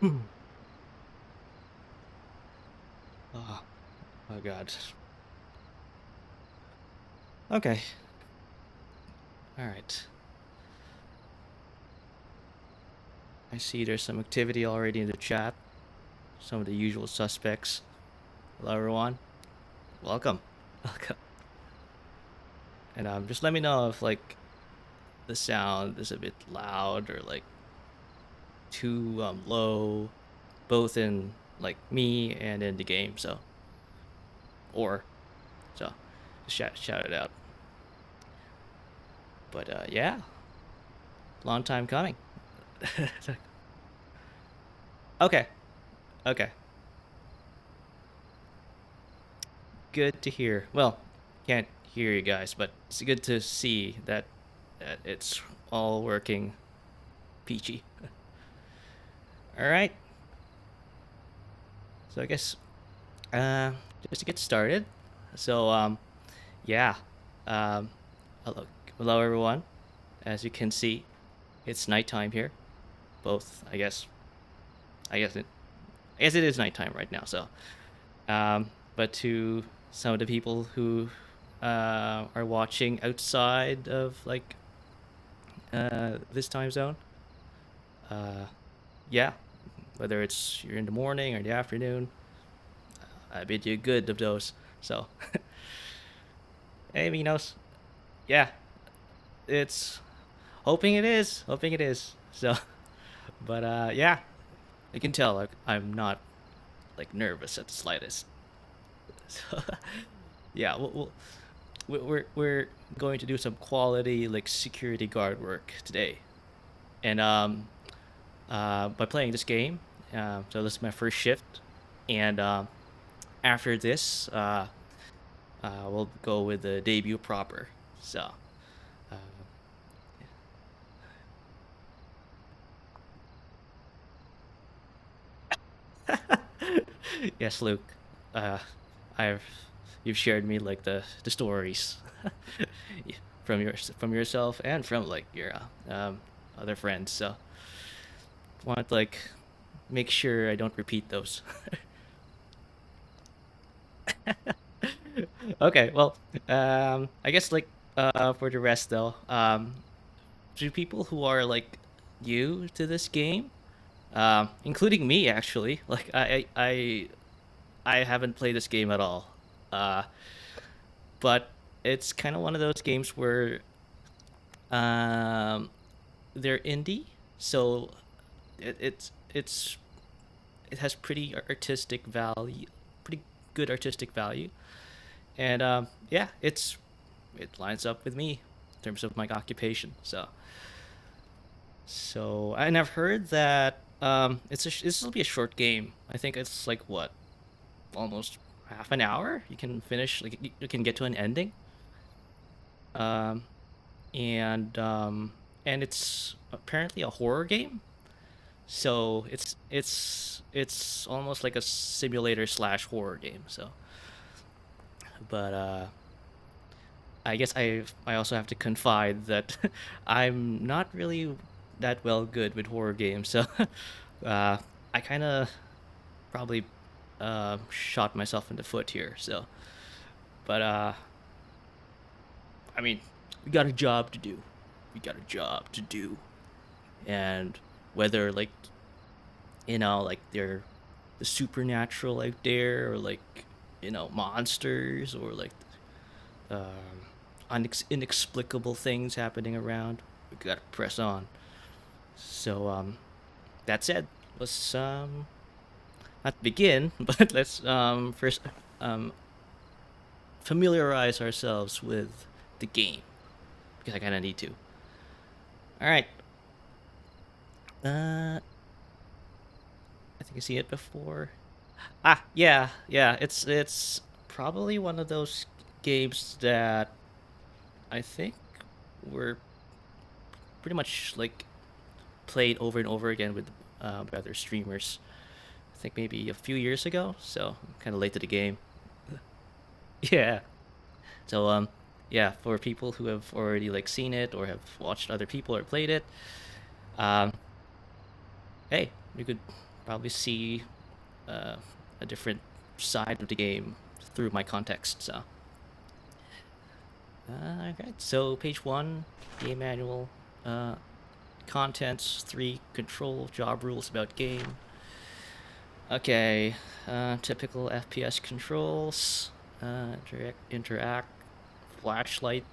Oh, oh God. Okay. All right. I see there's some activity already in the chat. Some of the usual suspects. Hello, everyone. Welcome. Welcome. And just let me know if like the sound is a bit loud or like too low, both in like me and in the game. So, or so, just shout it out. But yeah, long time coming. Okay. Okay. Good to hear. Well, can't hear you guys, but it's good to see that it's all working peachy. All right. So I guess uh just to get started. So yeah. Um hello hello everyone. As you can see, it's nighttime here. Both, I guess. I guess it I guess it is nighttime right now. So but to some of the people who are watching outside of like this time zone, uh, yeah, whether it's you're in the morning or the afternoon, I bid you good of those. So, hey, Minos, yeah, it's hoping it is. So, but yeah, I can tell like I'm not like nervous at the slightest. So, yeah, we're going to do some quality like security guard work today, and by playing this game. So this is my first shift, and after this, we'll go with the debut proper. So, uh, yes, Luke, uh, I've you've shared me like the stories from yourself and from like your other friends. So, want to like make sure I don't repeat those. Okay, well, I guess like for the rest though, to people who are like new to this game, including me actually, like I haven't played this game at all, uh, but it's kind of one of those games where um, they're indie, so it's it has pretty artistic value, pretty good artistic value, and yeah, it lines up with me in terms of my occupation. So, and I've heard that this will be a short game. I think it's like what, almost half an hour. You can finish like you can get to an ending. Um, and and it's apparently a horror game. So it's almost like a simulator slash horror game. So, but I guess I also have to confide that I'm not really that well good with horror games. So uh, I kind of probably shot myself in the foot here. So, but I mean, we got a job to do. We got a job to do, and whether like like they're the supernatural out there, or like monsters, or like inexplicable things happening around, we gotta press on. So that said, let's not begin, but let's first um familiarize ourselves with the game because I kind of need to. All right. I think I see it before. Ah, yeah, yeah. It's probably one of those games that I think were pretty much like played over and over again with other streamers. I think maybe a few years ago, so I'm kind of late to the game. Yeah. So yeah, for people who have already like seen it or have watched other people or played it, um, hey, you could probably see a different side of the game through my context. So, okay. So page 1, game manual, contents 3, control, job rules about game. Okay, typical FPS controls, interact, flashlight,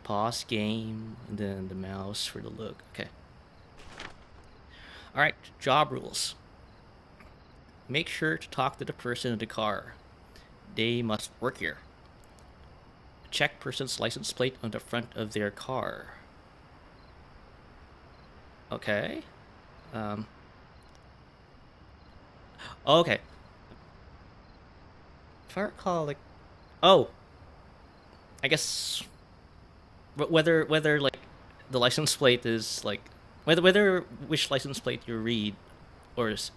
pause game, and then the mouse for the look. Okay. All right, job rules. Make sure to talk to the person in the car. They must work here. Check person's license plate on the front of their car. Okay. Um. Okay. If I recall, like, oh, I guess whether like the license plate is like whether which license plate you read or is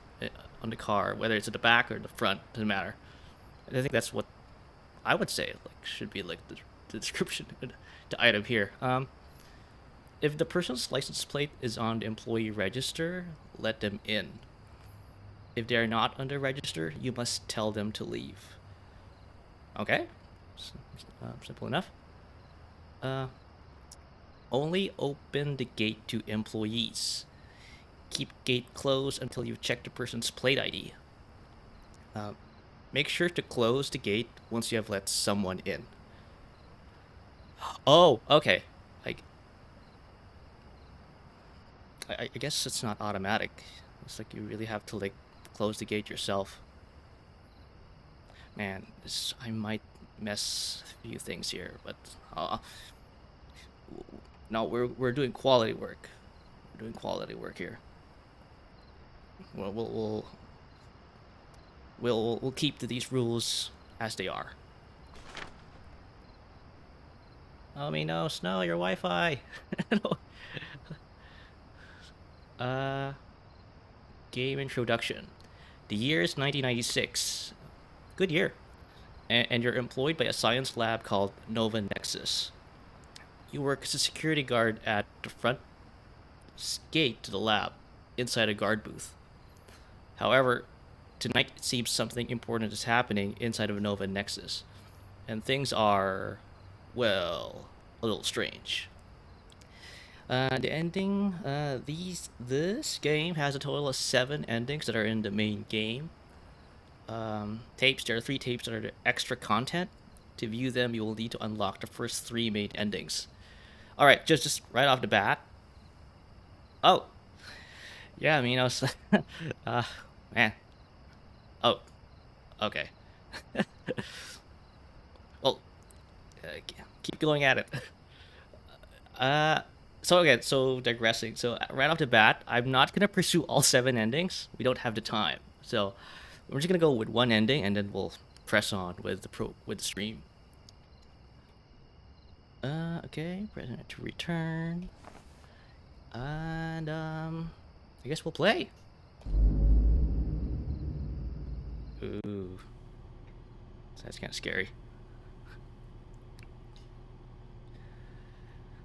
on the car, whether it's at the back or the front, doesn't matter. And I think that's what I would say like should be like the description, the item here. If the person's license plate is on the employee register, let them in. If they are not on the register, you must tell them to leave. Okay, simple enough. Uh, Only open the gate to employees. Keep gate closed until you check the person's plate ID. Uh, Make sure to close the gate once you have let someone in. Oh, okay. Like, I guess it's not automatic. It's like you really have to like close the gate yourself. Man, I might mess a few things here, but no, we're doing quality work. We're doing quality work here. We'll keep to these rules as they are. Oh me no, Snow, your Wi-Fi. No. Uh, Game introduction. The year is 1996. Good year. And you're employed by a science lab called Nova Nexus. You work as a security guard at the front gate to the lab, inside a guard booth. However, tonight it seems something important is happening inside of Nova Nexus. And things are, well, a little strange. The ending, this game has a total of 7 endings that are in the main game. Tapes, there are 3 tapes that are the extra content. To view them, you will need to unlock the first 3 main endings. Alright, just right off the bat. Oh, yeah, I mean, I was, man. Oh, okay. Well, keep going at it. Uh, so digressing. So right off the bat, I'm not gonna pursue all 7 endings. We don't have the time. So we're just gonna go with one ending, and then we'll press on with the stream. Okay, pressing it to return, and I guess we'll play. Ooh, that's kind of scary.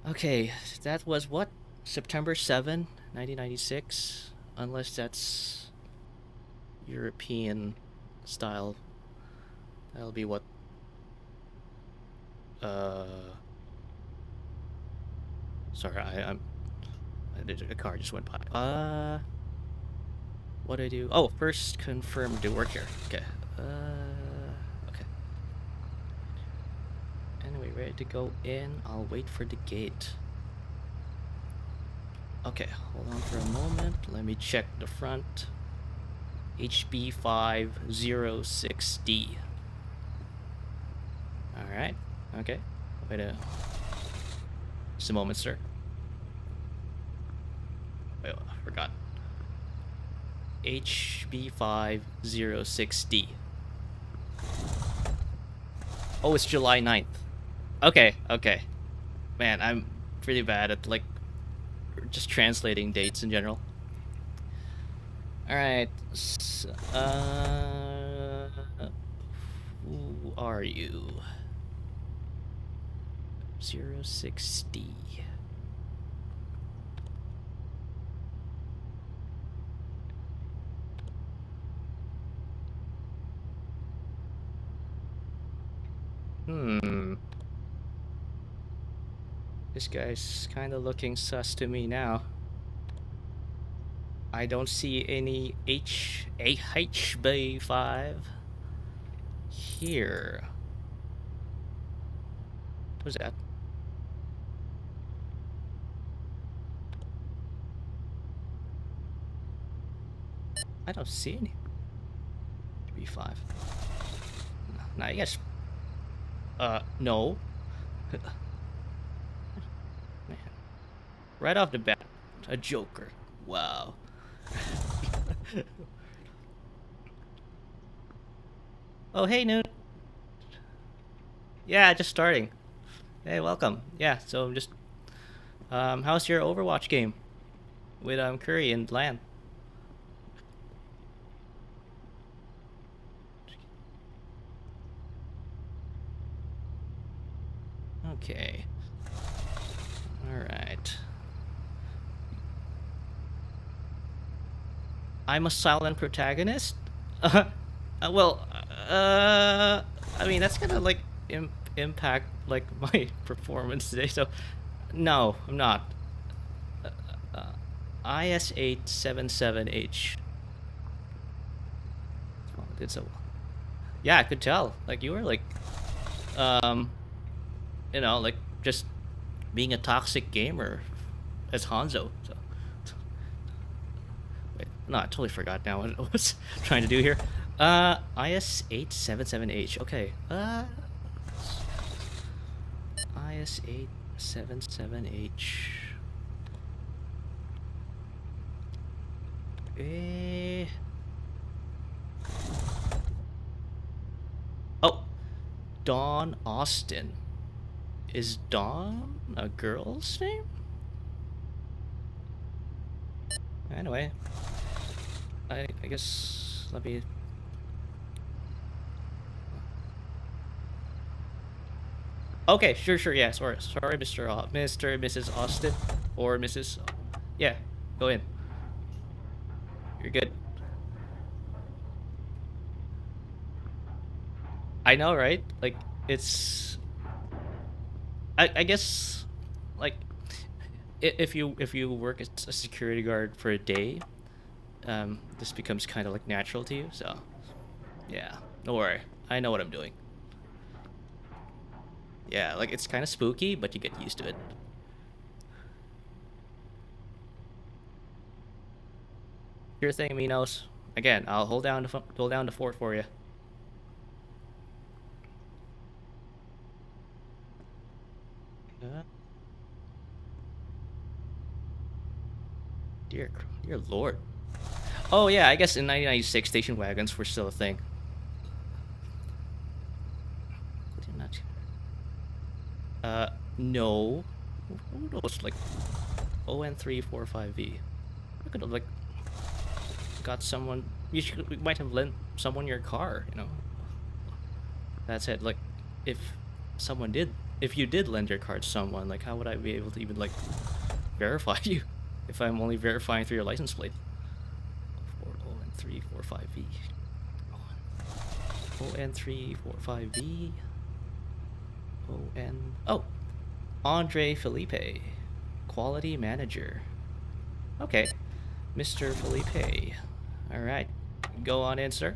Okay, that was what? September 7, 1996. Unless that's European style. That'll be what? Sorry, a car just went by. What do I do? Oh, first confirm to work here. Okay. Okay. Anyway, ready to go in. I'll wait for the gate. Okay, hold on for a moment. Let me check the front. HB506D. Alright, okay. Wait a... Just a moment, sir. Wait, I forgot. HB506D. Oh, it's July 9th. Okay, okay. Man, I'm pretty bad at, like, just translating dates in general. Alright. Who are you? 06D. This guy's kind of looking sus to me now. I don't see any HB5 here. What's that? I don't see any B5. Nah, I guess. No. Man. Right off the bat, a Joker. Wow. Oh, hey, Noon. Yeah, just starting. Hey, welcome. Yeah, so just how's your Overwatch game with Curry and Lan? Okay. All right. I'm a silent protagonist. Well, I mean that's gonna like impact like my performance today. So, no, I'm not. IS877H. Oh, did so. Yeah, I could tell. Like you were like, um, like just being a toxic gamer as Hanzo. So, wait, no, I totally forgot now what I was trying to do here. IS877H. Okay. IS877H. Oh, Dawn Austin. Is Dawn a girl's name? Anyway, I guess let me. Okay, sure, yeah. Sorry, Mr. Mr. Mrs. Austin, or Mrs. Yeah, go in. You're good. I know, right? Like, it's. I guess, like, if you work as a security guard for a day, this becomes kind of like natural to you. So, yeah, don't worry. I know what I'm doing. Yeah, like it's kind of spooky, but you get used to it. Sure thing, Minos. Again, I'll hold down the fort for you. Uh, dear lord. Oh yeah, I guess in 1996 station wagons were still a thing. No. What was like ON345V? I could have like got someone. You might have lent someone your car. That's it. Like, if if you did lend your car to someone, like, how would I be able to even like verify you if I'm only verifying through your license plate? ON345V. ON345V. Oh, Andre Felipe, quality manager. Okay, Mr. Felipe. All right, go on in, sir.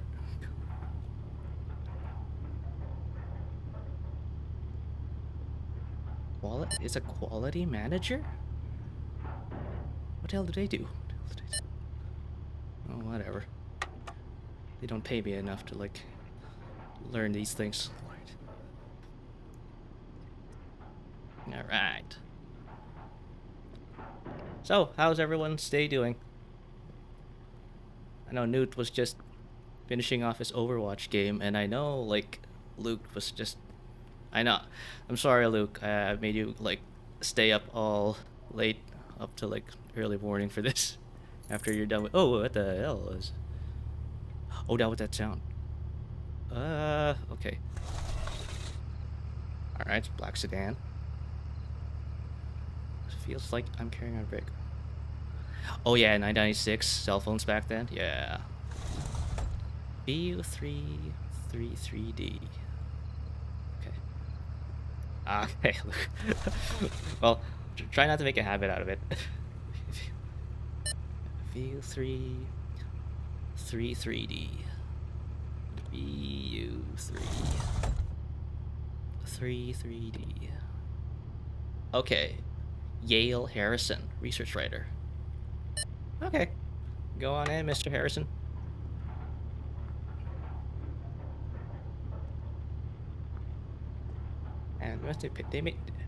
Is a quality manager? What the hell do they do? Oh, whatever. They don't pay me enough to like learn these things. All right. So, how's everyone's day doing? I know Newt was just finishing off his Overwatch game, and I know like Luke was just. I know. I'm sorry, Luke. I made you like stay up all late, up to like early morning for this. After you're done with. Oh, what the hell is? Oh, that was that sound. Okay. All right, black sedan. Feels like I'm carrying a brick. Oh yeah, 996 cell phones back then. Yeah. BU333D. Okay. Okay. Well, try not to make a habit out of it. VU3 3D. VU3 3D. Okay. Yale Harrison, research writer. Okay. Go on in, Mr. Harrison. And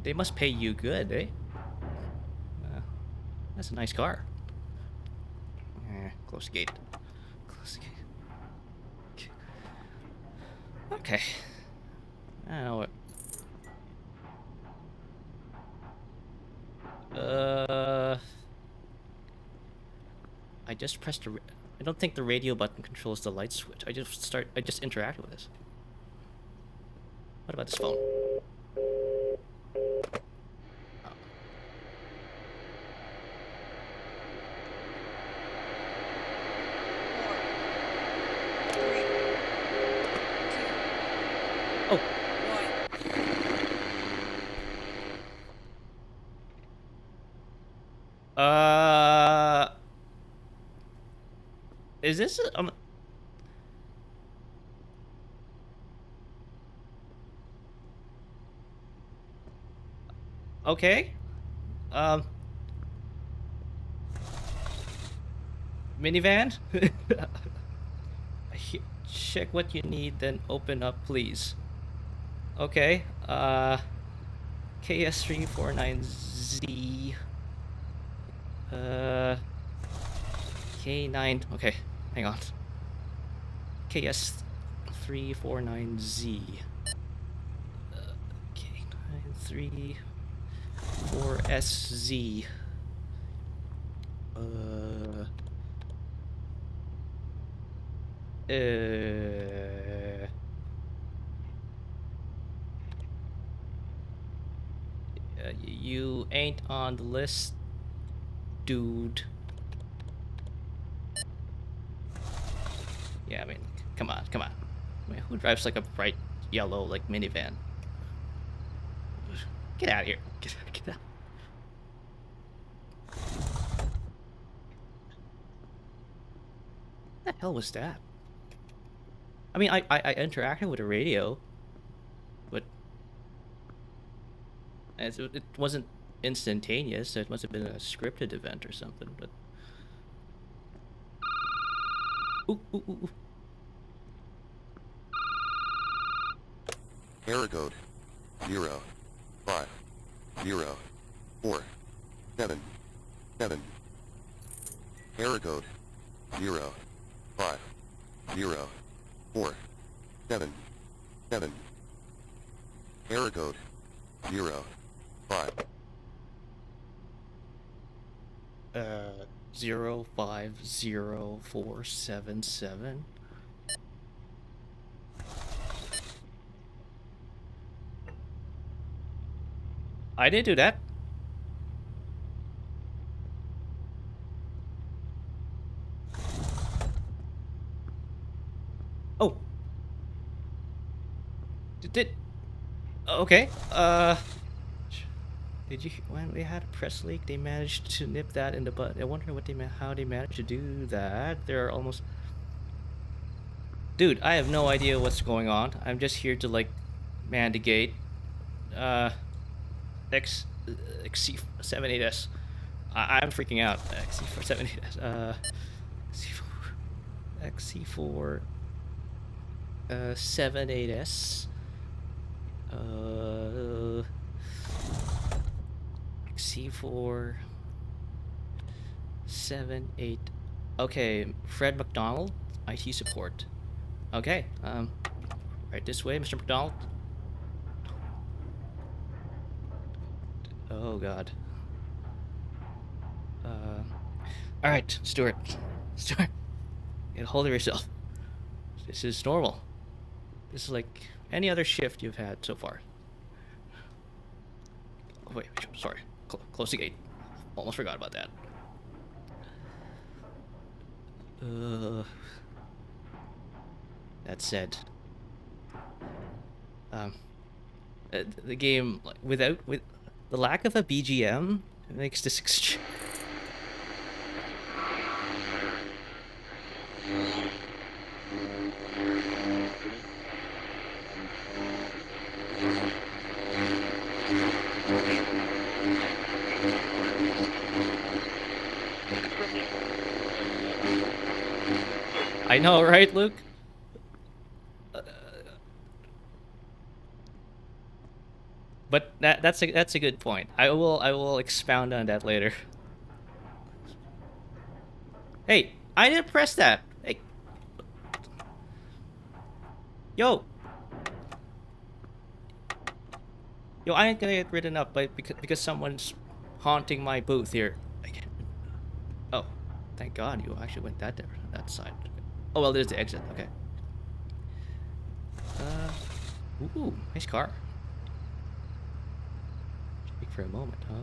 they must pay you good, eh? That's a nice car. Close the gate. Close the gate. Okay. I don't know what. I just pressed the. I don't think the radio button controls the light switch. I just interacted with this. What about this phone? Oh. Is this okay? Minivan? Check what you need, then open up, please. Okay. KS349Z. K9. Okay, hang on. KS349Z. K934SZ. You ain't on the list, dude. Yeah, I mean, come on. I mean, who drives like a bright yellow like minivan? Get out of here. Get out. What the hell was that? I mean, I interacted with the radio, but it wasn't instantaneous. So it must have been a scripted event or something. But ooh. Error code 0 5 0 4 7 7. Error code 0 5 0 4 7 7. Error code 0 5 050477. I didn't do that. Oh. Did okay. Did you when they had a press leak? They managed to nip that in the butt. I wonder how they managed to do that. They're almost. Dude, I have no idea what's going on. I'm just here to like man the gate. XC78S. I'm freaking out. XC478S. XC4 78S. XC4 78. Okay, Fred McDonald, IT support. Okay, right this way, Mr. McDonald. Oh God. All right, Stuart, get a hold of yourself. This is normal. This is like any other shift you've had so far. Oh, wait, sorry. Close the gate. Almost forgot about that. That said, The game, like, with the lack of a BGM, it makes this I know, right, Luke? But that's a good point. I will expound on that later. Hey, I didn't press that. Hey, yo, yo, I ain't gonna get written up, but because someone's haunting my booth here. Oh, thank God you actually went that side. Oh well, there's the exit. Okay. Ooh, nice car. Speak for a moment, huh?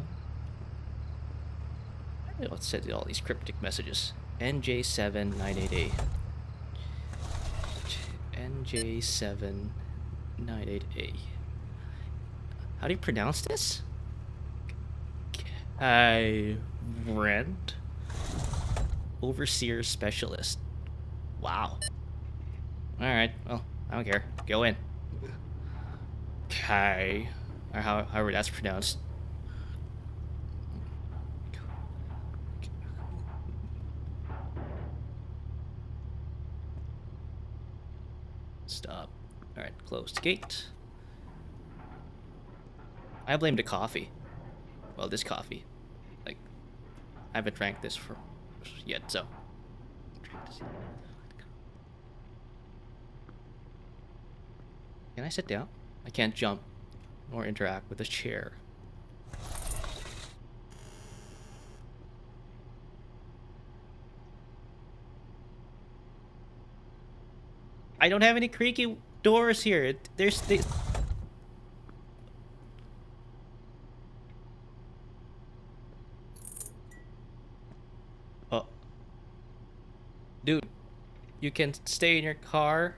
Let's send all these cryptic messages. NJ7988. NJ798A. How do you pronounce this? I rent overseer specialist. Wow. All right. Well, I don't care. Go in. Kai, or however that's pronounced. Stop. All right. Closed gate. I blame the coffee. Well, this coffee. Like, I haven't drank this for yet, so. Can I sit down? I can't jump or interact with the chair. I don't have any creaky doors here. There's the. Oh. Dude, you can stay in your car.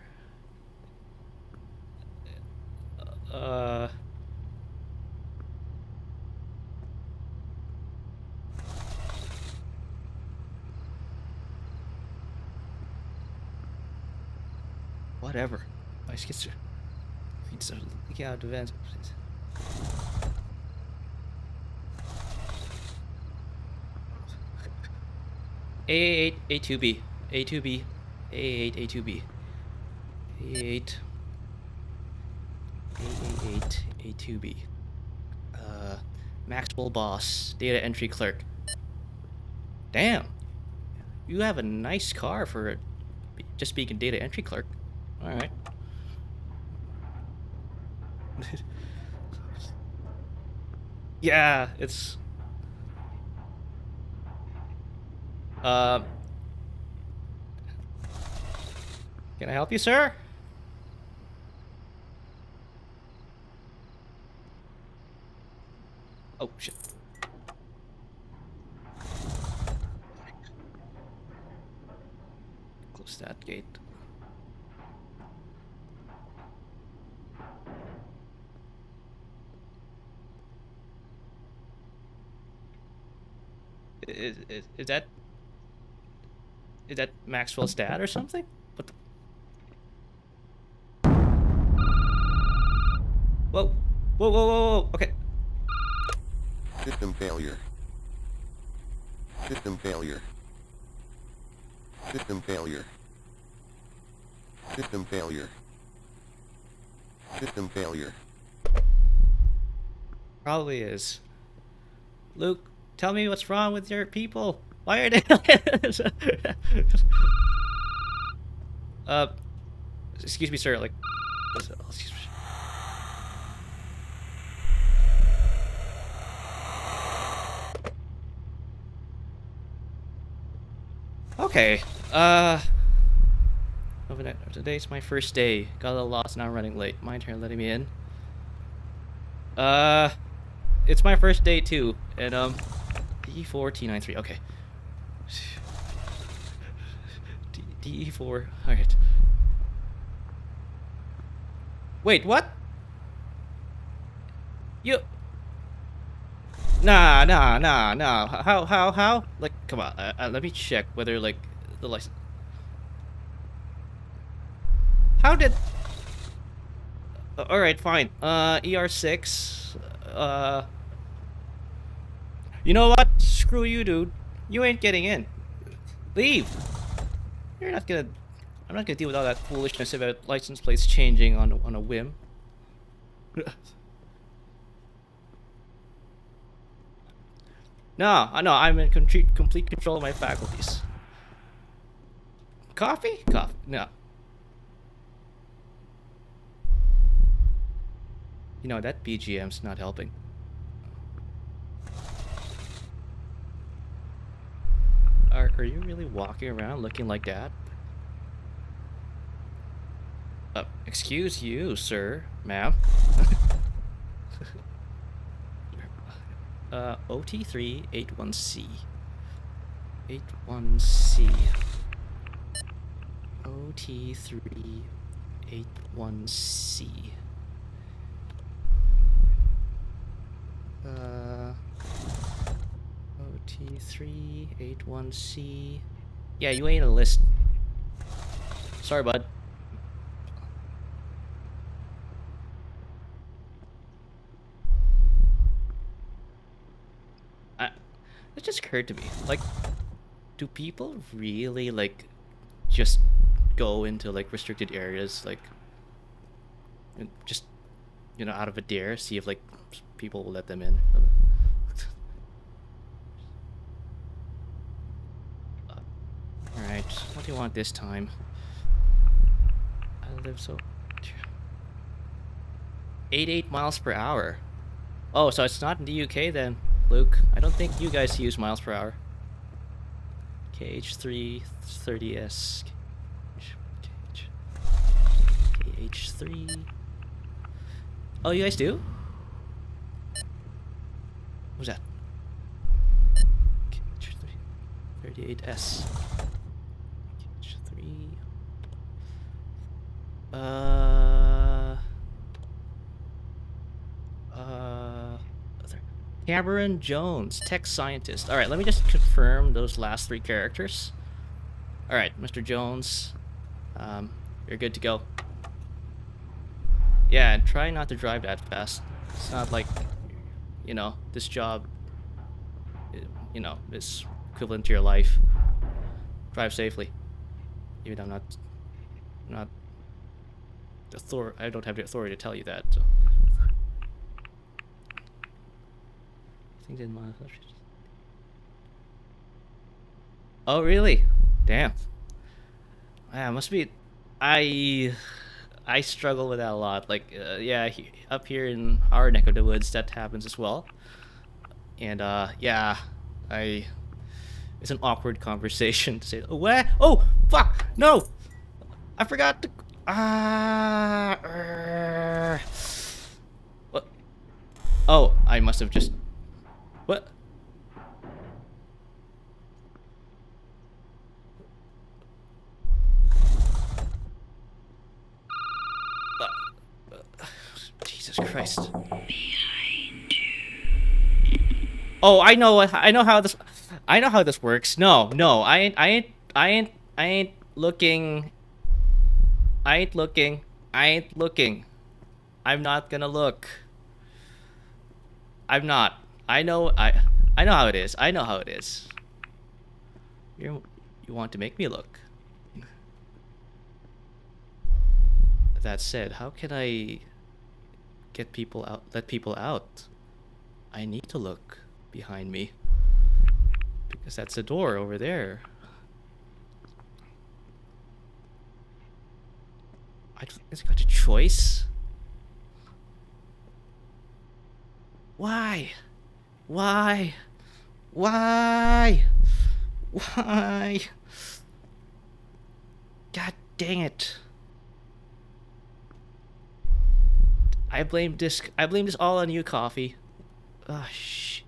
Whatever. I just get to look out the vents. A8, A2B, A2B, A8, A2B, A8, A8, A2B. Maxwell boss, data entry clerk. Damn, you have a nice car for just being a data entry clerk. All right. Yeah, it's. Can I help you, sir? Oh shit. Close that gate. Is that Maxwell's dad or something? What the? Whoa. Whoa, whoa, whoa, whoa. Okay. System failure. System failure. System failure. System failure. System failure. Probably is. Luke, tell me what's wrong with your people. Why are they? Excuse me, sir. Like, excuse me. Okay. Today's my first day. Got a little lost, now running late. My turn letting me in. It's my first day too, and D4 T93. Okay. D4. All right. Wait, what? You. Nah. How? Like, come on. Let me check whether like the license. How did? All right, fine. ER6. Uh, you know what? Screw you, dude. You ain't getting in. Leave. You're not gonna. I'm not gonna deal with all that foolishness about license plates changing on a whim. No, I'm in complete control of my faculties. Coffee? Coffee. No. You know, that BGM's not helping. Are you really walking around looking like that? Excuse you, sir, ma'am. OT381C. 81C. OT381C. OT381C. Yeah, you ain't a list. Sorry, bud. It just occurred to me, like, do people really, like, just go into, like, restricted areas, like, just, you know, out of a dare, see if, like, people will let them in? Alright, what do you want this time? I live so... 88 miles per hour. Oh, so it's not in the UK then, Luke. I don't think you guys use miles per hour. KH330S. KH3. Oh, you guys do? What was that? KH338S. KH3. Cameron Jones, tech scientist. All right, let me just confirm those last three characters. All right, Mr. Jones, you're good to go. Yeah, and try not to drive that fast. It's not like, you know, this job, you know, is equivalent to your life. Drive safely. Even though I'm not I don't have the authority to tell you that. So. Things in my... Oh, really? Damn. Yeah, must be... I struggle with that a lot. Like, yeah, up here in our neck of the woods, that happens as well. And, yeah, it's an awkward conversation to say, oh, what? Oh, fuck! No! I forgot to... What? Oh, I must have just... What? Jesus Christ. Oh, I know how this works. No, I ain't looking. I'm not gonna look. I'm not. I know how it is. I know how it is. You want to make me look. That said, how can I let people out? I need to look behind me. Because that's a door over there. I just got a choice. Why? Why? Why? Why? God dang it. I blame this all on you, Coffee. Ah, shit.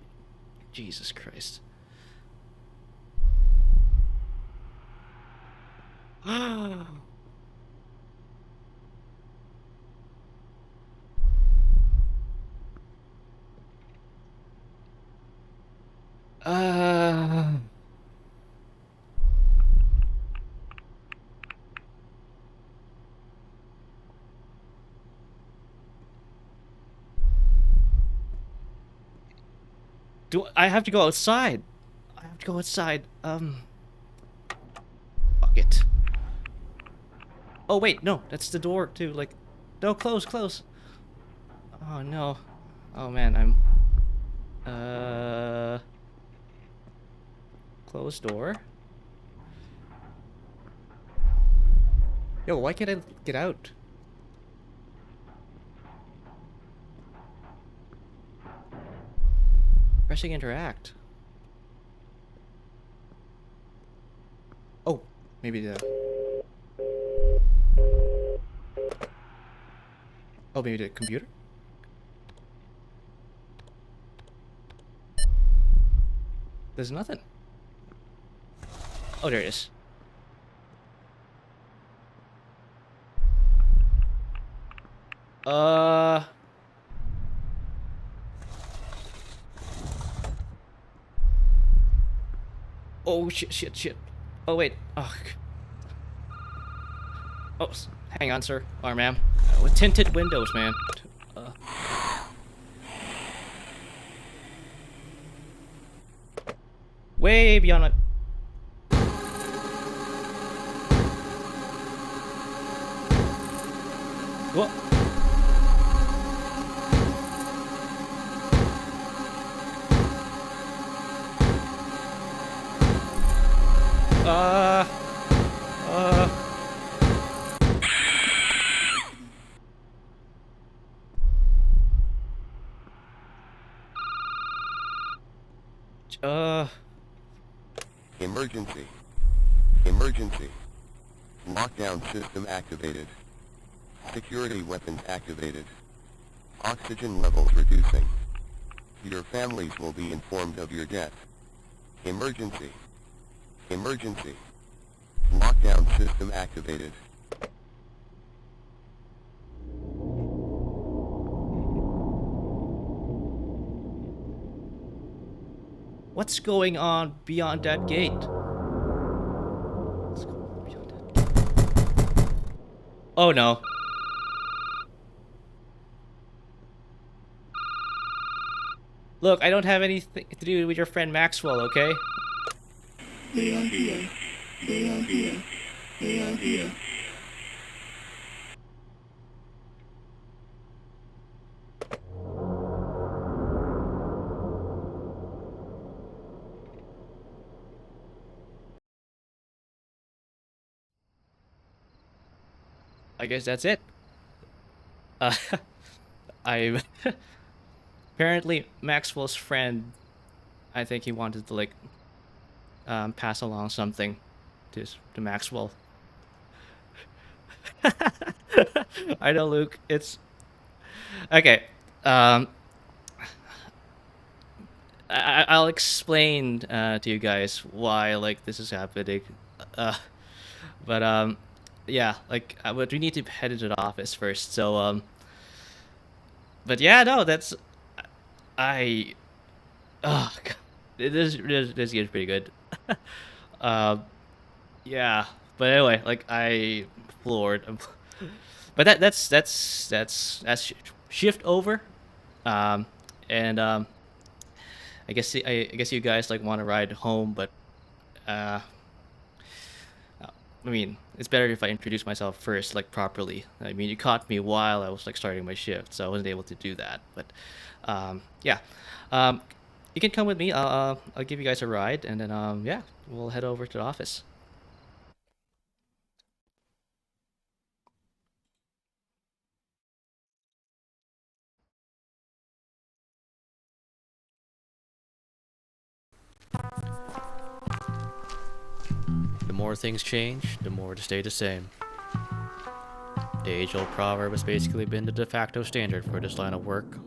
Jesus Christ. Uh. Do I have to go outside? I have to go outside. Fuck it. Oh wait, no, that's the door too. Like, no, close, close. Oh no. Oh man, closed door. Yo, why can't I get out? Pressing interact. Oh, maybe the. Oh, maybe the computer? There's nothing. Oh, there it is. Oh, shit, shit, shit. Oh, wait. Oh. Oh, hang on, sir. Or ma'am. With tinted windows, man. Uh. Way beyond my... What? Uh... Emergency. Emergency. Lockdown system activated. Security weapons activated. Oxygen levels reducing. Your families will be informed of your death. Emergency. Emergency. Lockdown system activated. What's going on beyond that gate? What's going on beyond that gate? Oh no. Look, I don't have anything to do with your friend Maxwell, okay? They are here. They are here. They are here. I guess that's it. Uh, I apparently Maxwell's friend. I think he wanted to like pass along something to Maxwell. I know, Luke. It's okay. I'll explain to you guys why like this is happening. Uh, but yeah, like but we need to head into the office first. So but yeah, no, that's I. Oh, God. This game's pretty good. um, yeah, but anyway, like I floored. But that's shift over. And I guess you guys like want to ride home, but uh, I mean, it's better if I introduce myself first, like properly. I mean, you caught me while I was like starting my shift, so I wasn't able to do that. But yeah, um, you can come with me. I'll give you guys a ride, and then yeah, we'll head over to the office. The more things change, the more to stay the same. The age-old proverb has basically been the de facto standard for this line of work.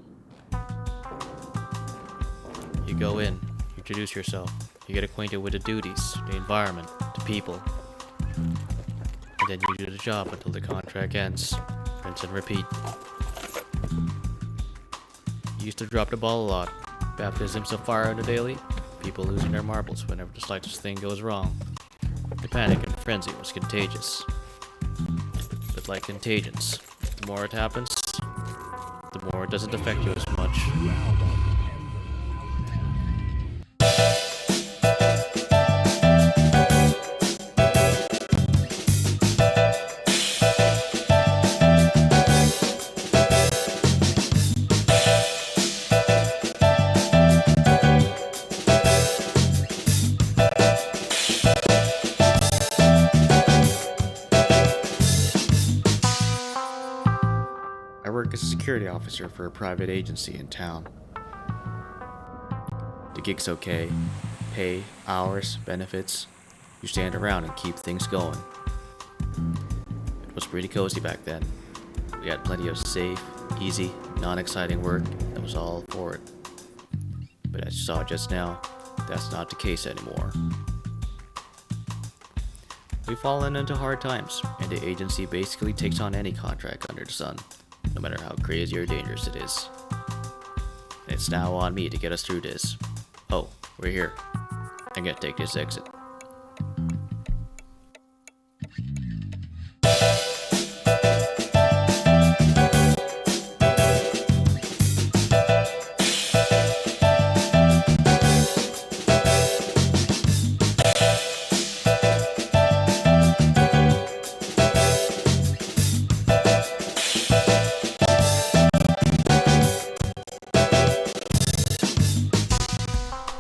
You go in, you introduce yourself, you get acquainted with the duties, the environment, the people, and then you do the job until the contract ends. Rinse and repeat. You used to drop the ball a lot. Baptisms of fire on the daily, people losing their marbles whenever the slightest thing goes wrong. The panic and frenzy was contagious. But like contagions, the more it happens, the more it doesn't affect you as much. I work as a security officer for a private agency in town. The gig's okay. Pay, hours, benefits. You stand around and keep things going. It was pretty cozy back then. We had plenty of safe, easy, non-exciting work that was all for it. But as you saw just now, that's not the case anymore. We've fallen into hard times, and the agency basically takes on any contract under the sun, no matter how crazy or dangerous it is. And it's now on me to get us through this. Oh, we're here. I'm gonna take this exit.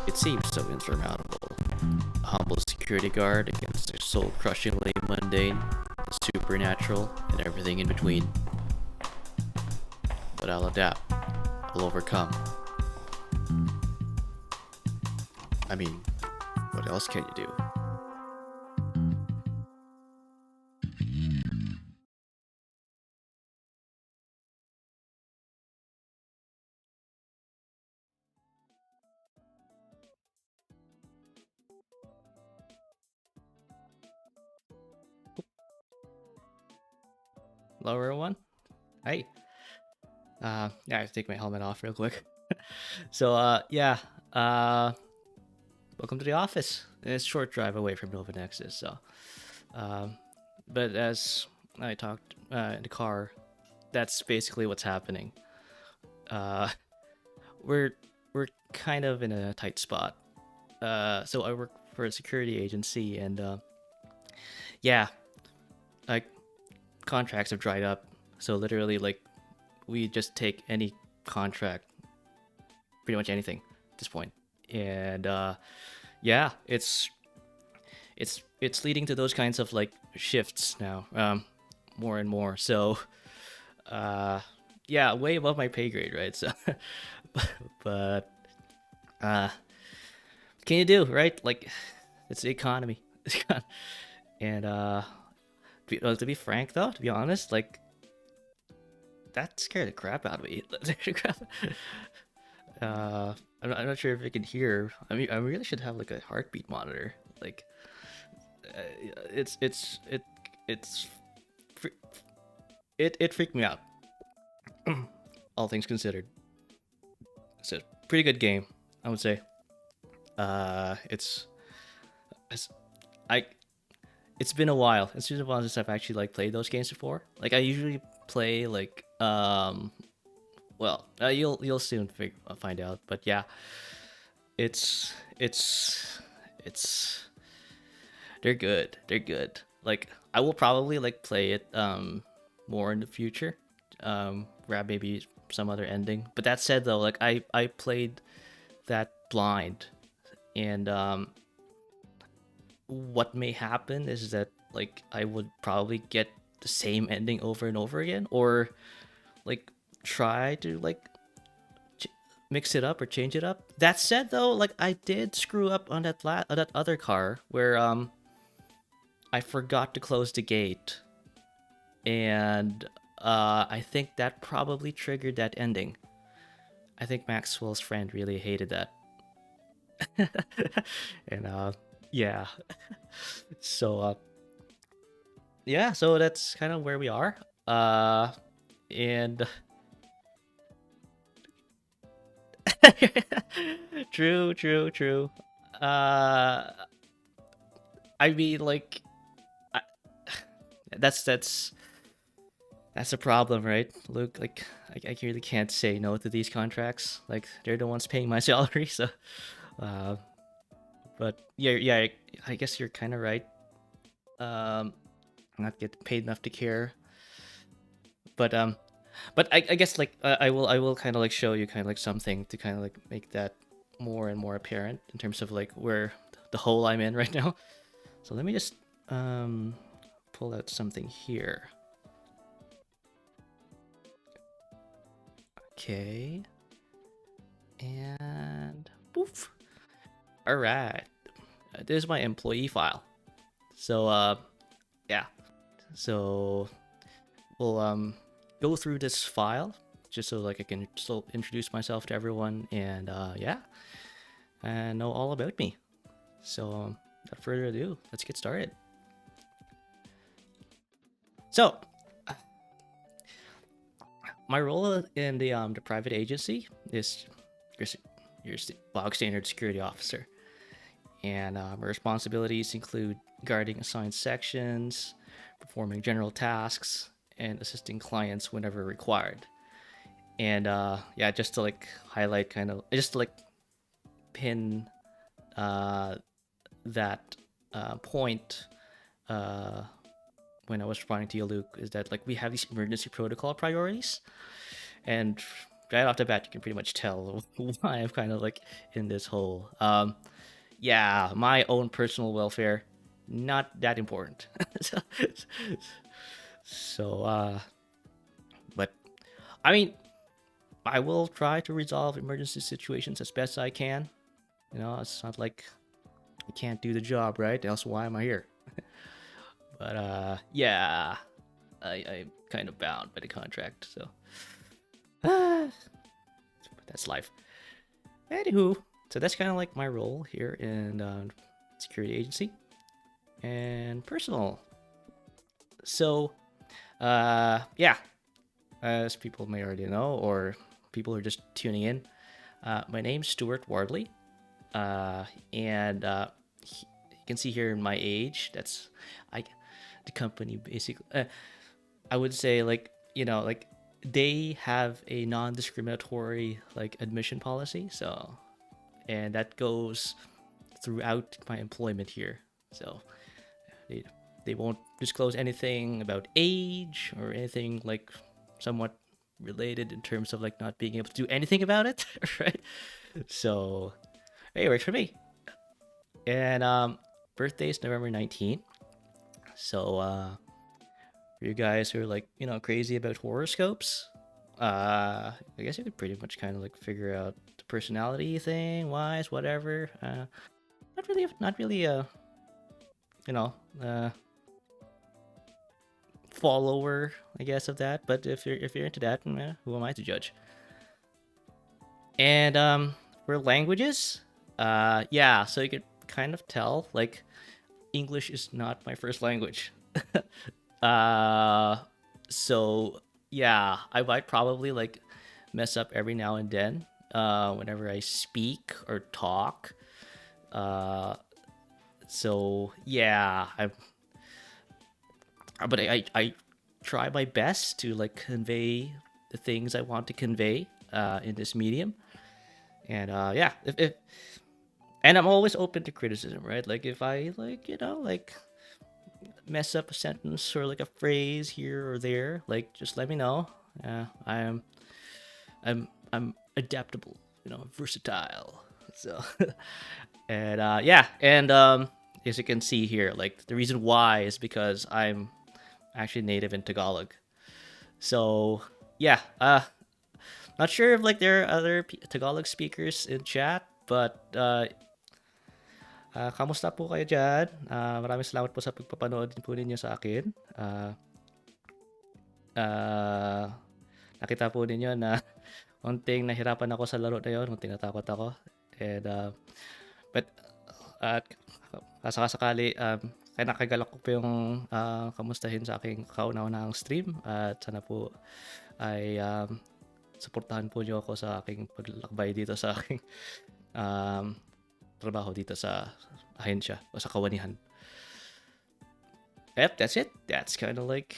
It seems so insurmountable. A humble security guard against a soul-crushingly mundane, supernatural, and everything in between. But I'll adapt. I'll overcome. I mean, what else can you do? Hello everyone. Hi. Yeah, I have to take my helmet off real quick. So, yeah. Welcome to the office. It's a short drive away from Nova Nexus, so. But as I talked in the car, that's basically what's happening. We're kind of in a tight spot. So I work for a security agency, and yeah, like contracts have dried up. So literally, like, we just take any contract, pretty much anything at this point. And yeah, it's leading to those kinds of like shifts now, more and more. So yeah, way above my pay grade, right? So but what can you do, right? Like, it's the economy. And to be frank though, to be honest, like, that scared the crap out of me. I'm not sure if you can hear. I mean, I really should have like a heartbeat monitor. Like, it freaked me out. All things considered, it's a pretty good game, I would say. It's been a while. It's been a while since I've actually like played those games before. Like, I usually play like well, you'll soon find out. But yeah, it's they're good. They're good. Like, I will probably like play it more in the future. Grab maybe some other ending. But that said though, like, I played that blind, and what may happen is that like I would probably get the same ending over and over again, or like try to like mix it up or change it up. That said though, like, I did screw up on that other car where I forgot to close the gate, and I think that probably triggered that ending. I think Maxwell's friend really hated that. And yeah. So yeah, so that's kind of where we are. And true. uh, I mean, like, I, that's a problem, right, Luke? Like, I really can't say no to these contracts. Like, they're the ones paying my salary, so. Uh, but yeah, I guess you're kind of right. Um, not get paid enough to care, but I guess like I will kind of like show you kind of like something to kind of like make that more and more apparent in terms of like where the hole I'm in right now. So let me just pull out something here. Okay. And poof. All right. This is my employee file. So yeah. So we'll go through this file just so like I can still introduce myself to everyone and yeah, and know all about me. So without further ado, let's get started. So my role in the private agency is your bog standard security officer, and my responsibilities include guarding assigned sections, performing general tasks, and assisting clients whenever required. And yeah, just to like highlight, kind of just to like pin that point when I was responding to you, Luke, is that like we have these emergency protocol priorities, and right off the bat, you can pretty much tell why I'm kind of like in this hole. Yeah, my own personal welfare, not that important. so, so, but I mean, I will try to resolve emergency situations as best I can. You know, it's not like I can't do the job, right? Else, why am I here? But yeah, I'm kind of bound by the contract, so that's life. Anywho, so that's kind of like my role here in security agency and personal. So, yeah, as people may already know, or people who are just tuning in, my name's Stuart Wardley, and you can see here in my age. That's the company basically. I would say like like they have a non-discriminatory like admission policy, so and that goes throughout my employment here. So they they won't disclose anything about age or anything like somewhat related in terms of like not being able to do anything about it, right? So it works for me. And birthday is November 19th. So for you guys who are like, crazy about horoscopes, I guess you could pretty much kind of like figure out the personality thing, wise, whatever. Not really a, you know, uh, follower, I guess, of that. But if you're into that, who am I to judge? And for languages, yeah, so you could kind of tell like English is not my first language. uh, so yeah, I might probably like mess up every now and then whenever I speak or talk. Uh, so yeah, but I try my best to like convey the things I want to convey in this medium. And yeah, if and I'm always open to criticism, right? Like if I like like mess up a sentence or like a phrase here or there, like just let me know. I'm adaptable, versatile. So and yeah, and as you can see here, like the reason why is because I'm actually native in Tagalog. So yeah, not sure if like there are other Tagalog speakers in chat, but kamusta po kayo dyan? Maraming salamat po sa pagpapanood din po ninyo sa akin. Uh, nakita po ninyo na unting nahirapan ako sa laro na yun, unting natakot ako. And, but, at kasakasakali, kaya nakagalak ko po yung kamustahin sa aking kauna-unahang stream. At sana po ay suportahan po nyo ako sa aking paglalakbay dito sa aking trabaho dito sa ahensya o sa kawanihan. Yep, that's it. That's kind of like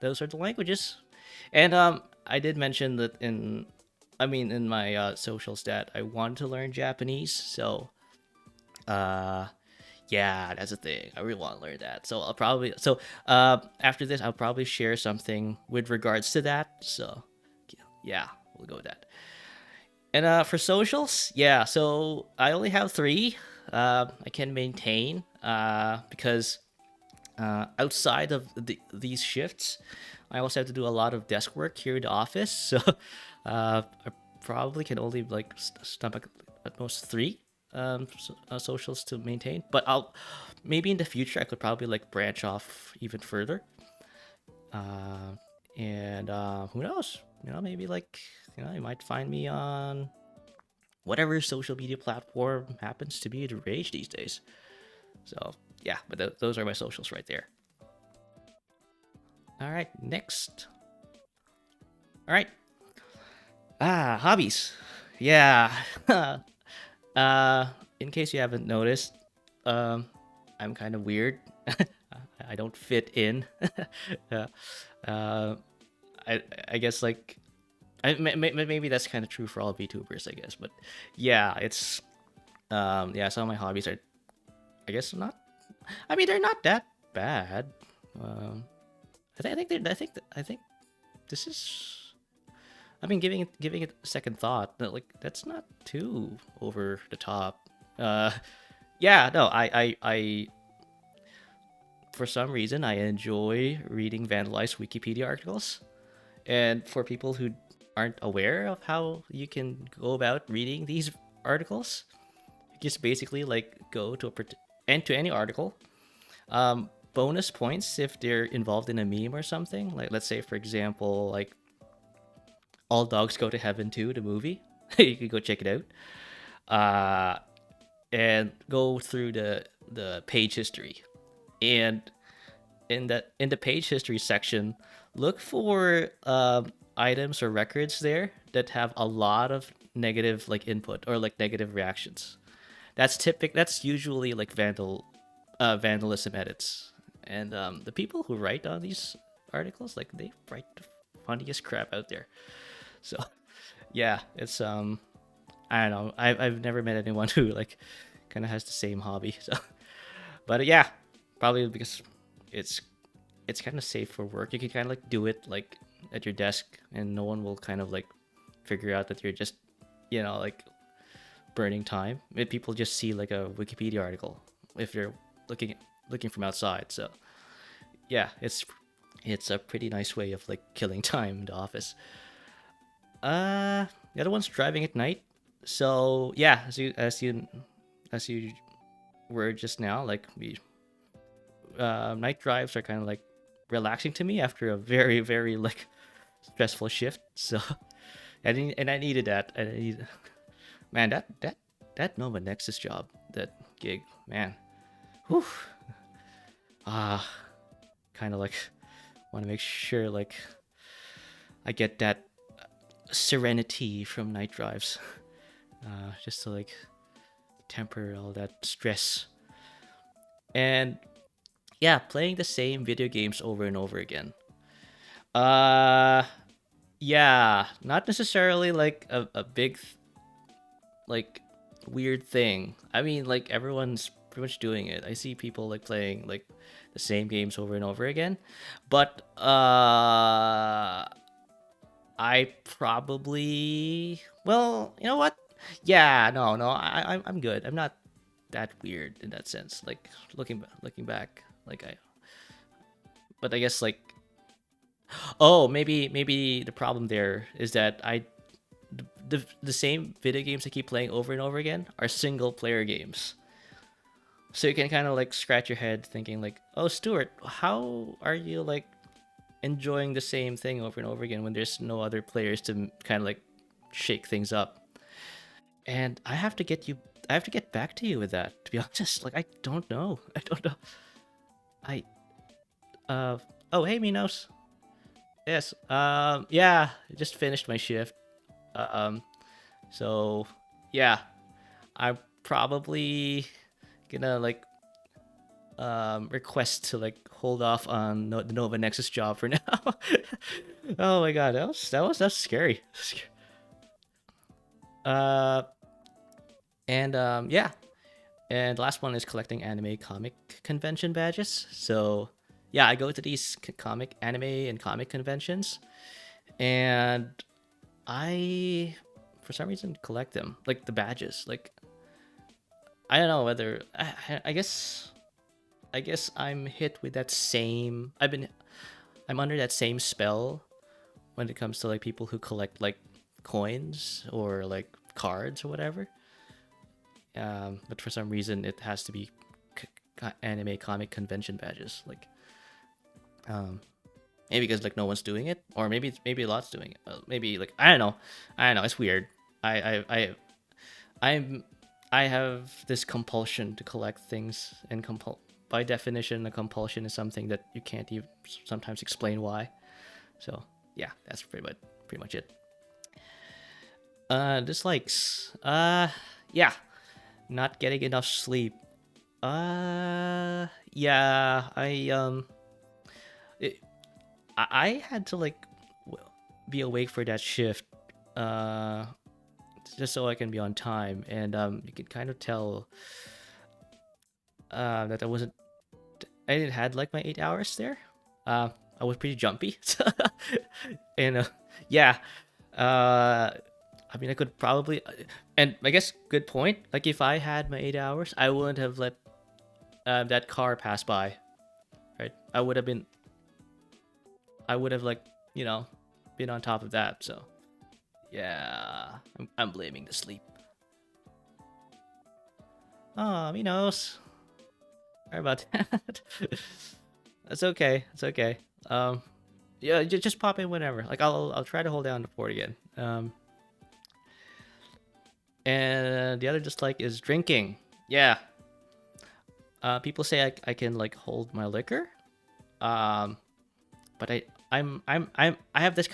those are the languages. And I did mention that in my social stat, I want to learn Japanese. So yeah, that's the thing. I really want to learn that. So after this, I'll probably share something with regards to that. So yeah, we'll go with that. And for socials, yeah. So I only have 3. I can maintain because outside of these shifts, I also have to do a lot of desk work here in the office. So I probably can only like stomach at most 3 socials to maintain. But I'll maybe in the future I could probably like branch off even further. And who knows? Maybe like you might find me on whatever social media platform happens to be the rage these days. So yeah, but those are my socials right there. All right, next. All right. Hobbies. Yeah. In case you haven't noticed, I'm kind of weird. I don't fit in. uh, I guess like maybe that's kind of true for all VTubers, I guess. But yeah, it's yeah. Some of my hobbies are, I guess, not. I mean, they're not that bad. Um, I think this is. I mean, giving it second thought. Like that's not too over the top. Yeah, no, I for some reason I enjoy reading vandalized Wikipedia articles, and for people who aren't aware of how you can go about reading these articles, you just basically like go to to any article. Bonus points if they're involved in a meme or something. Like let's say for example, like All Dogs Go to Heaven 2, the movie. You could go check it out. And go through the page history. And in the page history section, look for items or records there that have a lot of negative like input or like negative reactions. That's usually like vandalism edits. And the people who write on these articles, like they write the funniest crap out there. So yeah, it's I don't know. I've never met anyone who like kind of has the same hobby. So, but yeah, probably because it's it's kind of safe for work. You can kind of like do it like at your desk, and no one will kind of like figure out that you're just like burning time. If people just see like a Wikipedia article if you're looking from outside. So yeah, it's a pretty nice way of like killing time in the office. The other one's driving at night. So yeah, as you were just now, like we night drives are kind of like relaxing to me after a very very like stressful shift. So I needed that. Man, that Nova Nexus job, that gig, man, whew, ah, kind of like want to make sure like I get that serenity from night drives, just to like temper all that stress. And yeah, playing the same video games over and over again. Uh, yeah, not necessarily like a big like weird thing. I mean, like everyone's pretty much doing it. I see people like playing like the same games over and over again, but I probably, well, you know what? Yeah, no, I'm good. I'm not that weird in that sense. Like looking back, like but I guess like, oh, maybe the problem there is that the same video games I keep playing over and over again are single player games. So you can kind of like scratch your head thinking like, oh, Stuart, how are you like enjoying the same thing over and over again when there's no other players to kind of like shake things up? And I have to get back to you with that, to be honest. Like I don't know. I don't know. I oh, hey Minos. Yes. Yeah, I just finished my shift. Um so yeah, I'm probably gonna like request to like hold off on the Nova Nexus job for now. Oh my god, that's scary. Uh, and yeah, and the last one is collecting anime comic convention badges. So yeah, I go to these anime and comic conventions, and I for some reason collect them, like the badges. Like I don't know whether I guess I'm hit with that same. I'm under that same spell when it comes to like people who collect like coins or like cards or whatever. But for some reason, it has to be anime comic convention badges. Like, maybe because like no one's doing it, or maybe a lot's doing it. Maybe like I don't know. It's weird. I'm I have this compulsion to collect things, and by definition, a compulsion is something that you can't even sometimes explain why. So yeah, that's pretty much it. Dislikes. Yeah, not getting enough sleep. Yeah, it, I had to like be awake for that shift, just so I can be on time, and you can kind of tell that I didn't had like my 8 hours there. I was pretty jumpy, and yeah, I mean I could probably, and I guess good point. Like if I had my 8 hours, I wouldn't have let that car pass by, right? I would have like been on top of that. So yeah, I'm blaming the sleep. Oh, he knows. Sorry about that. That's okay. It's okay. Yeah, just pop in whenever. Like I'll try to hold down the fort again. And the other dislike is drinking. Yeah. People say I can like hold my liquor. But I have this.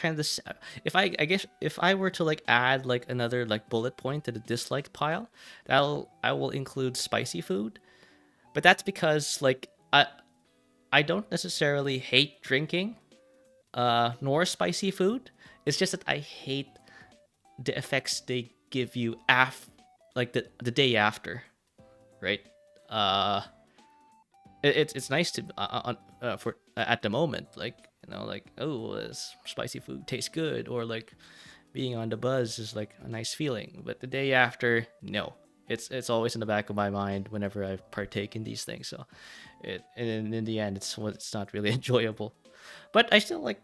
I guess if I were to like add like another like bullet point to the dislike pile, I will include spicy food. But that's because like I don't necessarily hate drinking, nor spicy food. It's just that I hate the effects they give you like the day after, right? Uh, it's nice to for at the moment, like like oh, this spicy food tastes good, or like being on the buzz is like a nice feeling. But the day after, no, it's always in the back of my mind whenever I partake in these things. So and in the end, it's not really enjoyable. But I still like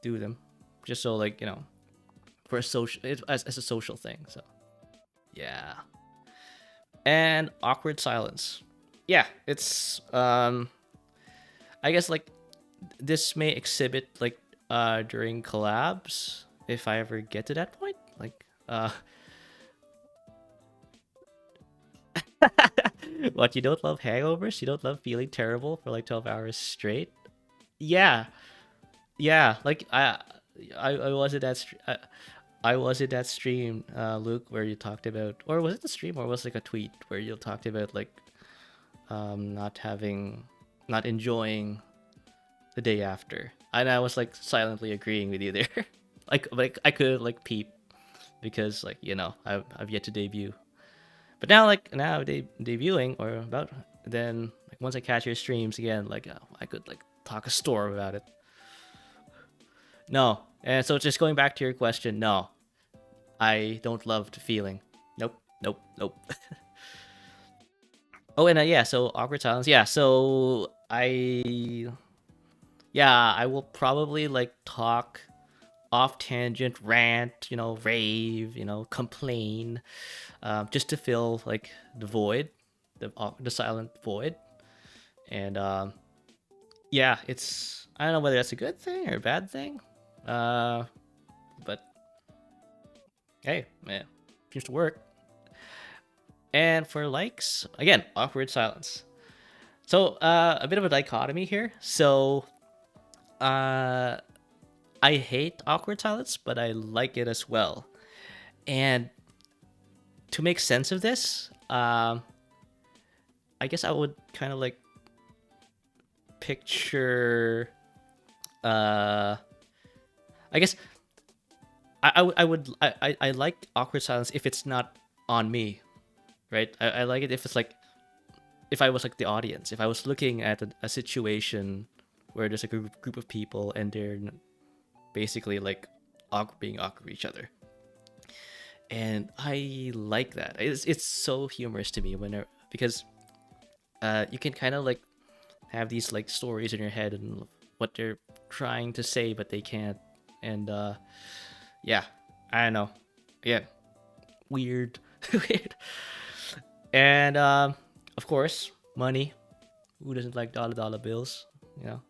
do them, just so like for a social as a social thing. So yeah, and awkward silence. Yeah, it's I guess like this may exhibit like during collabs if I ever get to that point. Like what, you don't love hangovers? You don't love feeling terrible for like 12 hours straight? Yeah. Yeah, like I was at that I was in that stream, Luke, where you talked about, or was it the stream, or was it like a tweet where you talked about like not enjoying the day after, and I was like silently agreeing with you there. like I could like peep because like I've yet to debut, but now debuting or about, then like once I catch your streams again, like I could like talk a storm about it. No, and so just going back to your question, no, I don't love the feeling. Nope, nope, nope. Oh, and yeah, so awkward silence. Yeah, so I will probably like talk off tangent, rant, rave, complain, just to fill like the void, the silent void. And yeah, I don't know whether that's a good thing or a bad thing. But hey, man, seems to work. And for likes, again, awkward silence. So a bit of a dichotomy here. So I hate awkward silence, but I like it as well. And to make sense of this, um, I guess I would kind of like picture. Uh, I guess I would I like awkward silence if it's not on me, right? I like it if it's like if I was like the audience, if I was looking at a situation where there's like a group of people and they're basically like awkward, being awkward with each other, and I like that. It's so humorous to me when because you can kind of like have these like stories in your head and what they're trying to say but they can't, and yeah, I don't know, yeah, weird, weird, and of course money. Who doesn't like dollar bills? You know,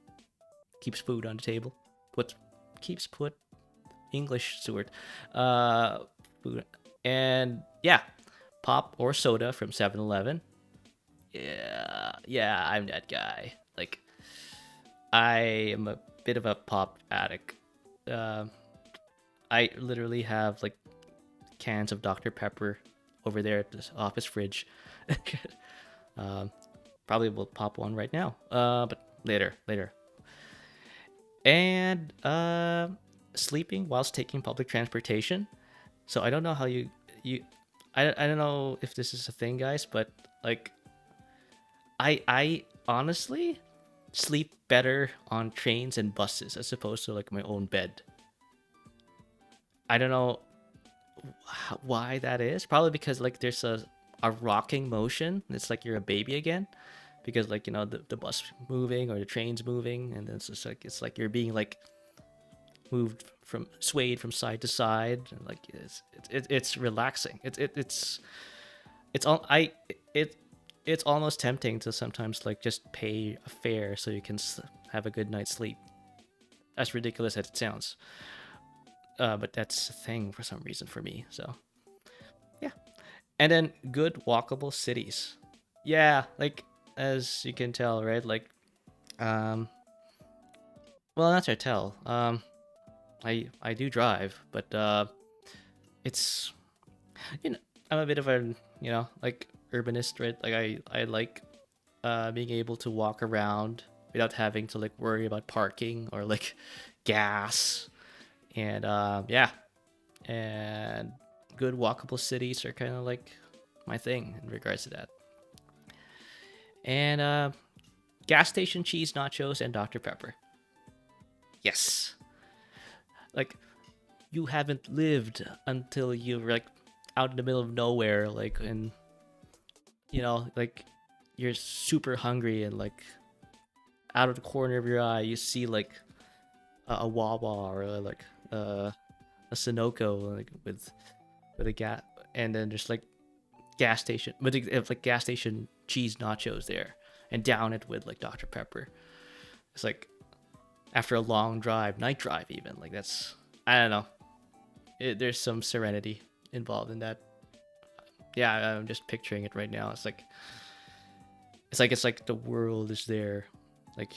keeps food on the table. Put keeps put English Stuart. Food and yeah, pop or soda from 7-Eleven. Yeah, I'm that guy. Like I am a bit of a pop addict. Um, I literally have like cans of Dr. Pepper over there at this office fridge. um, Probably will pop one right now. But later. And sleeping whilst taking public transportation. So I don't know how you I don't know if this is a thing, guys, but like I honestly sleep better on trains and buses as opposed to like my own bed. I don't know why that is. Probably because like there's a rocking motion. It's like you're a baby again because like the bus moving or the train's moving, and then it's like you're being like moved from swayed from side to side, and like it's relaxing. It's all I it it's almost tempting to sometimes like just pay a fare so you can have a good night's sleep. As ridiculous as it sounds, but that's a thing for some reason for me. So yeah, and then good walkable cities. Yeah, like as you can tell, right? Like, um, well, not to tell. I do drive, but it's you know I'm a bit of a like urbanist, right? Like I like being able to walk around without having to like worry about parking or like gas, and yeah, and good walkable cities are kind of like my thing in regards to that. And gas station cheese nachos and Dr. Pepper. Yes. Like you haven't lived until you're like out in the middle of nowhere, like and like you're super hungry and like out of the corner of your eye you see like a Wawa or like a Sunoco like with a gas, and then just like gas station with like gas station cheese nachos there, and down it with like Dr. Pepper. It's like after a long drive, night drive even, like that's I don't know. There's some serenity involved in that. Yeah, I'm just picturing it right now. It's like the world is there, like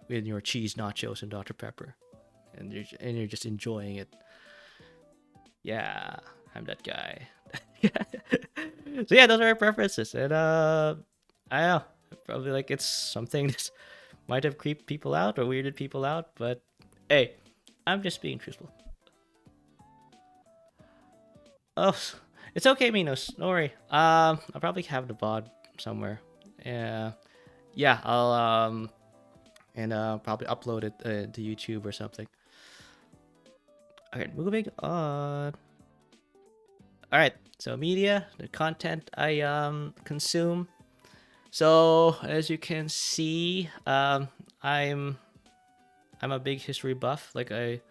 with your cheese nachos and Dr. Pepper, and you're just enjoying it. Yeah, I'm that guy. So yeah, those are our preferences, and I don't know. Probably like it's something that might have creeped people out or weirded people out, but hey, I'm just being truthful. Oh, it's okay, Minos. Don't worry. I'll probably have the VOD somewhere. Yeah, yeah. I'll and probably upload it to YouTube or something. Okay, moving on. All right. So media, the content I consume. So as you can see, I'm a big history buff. Like I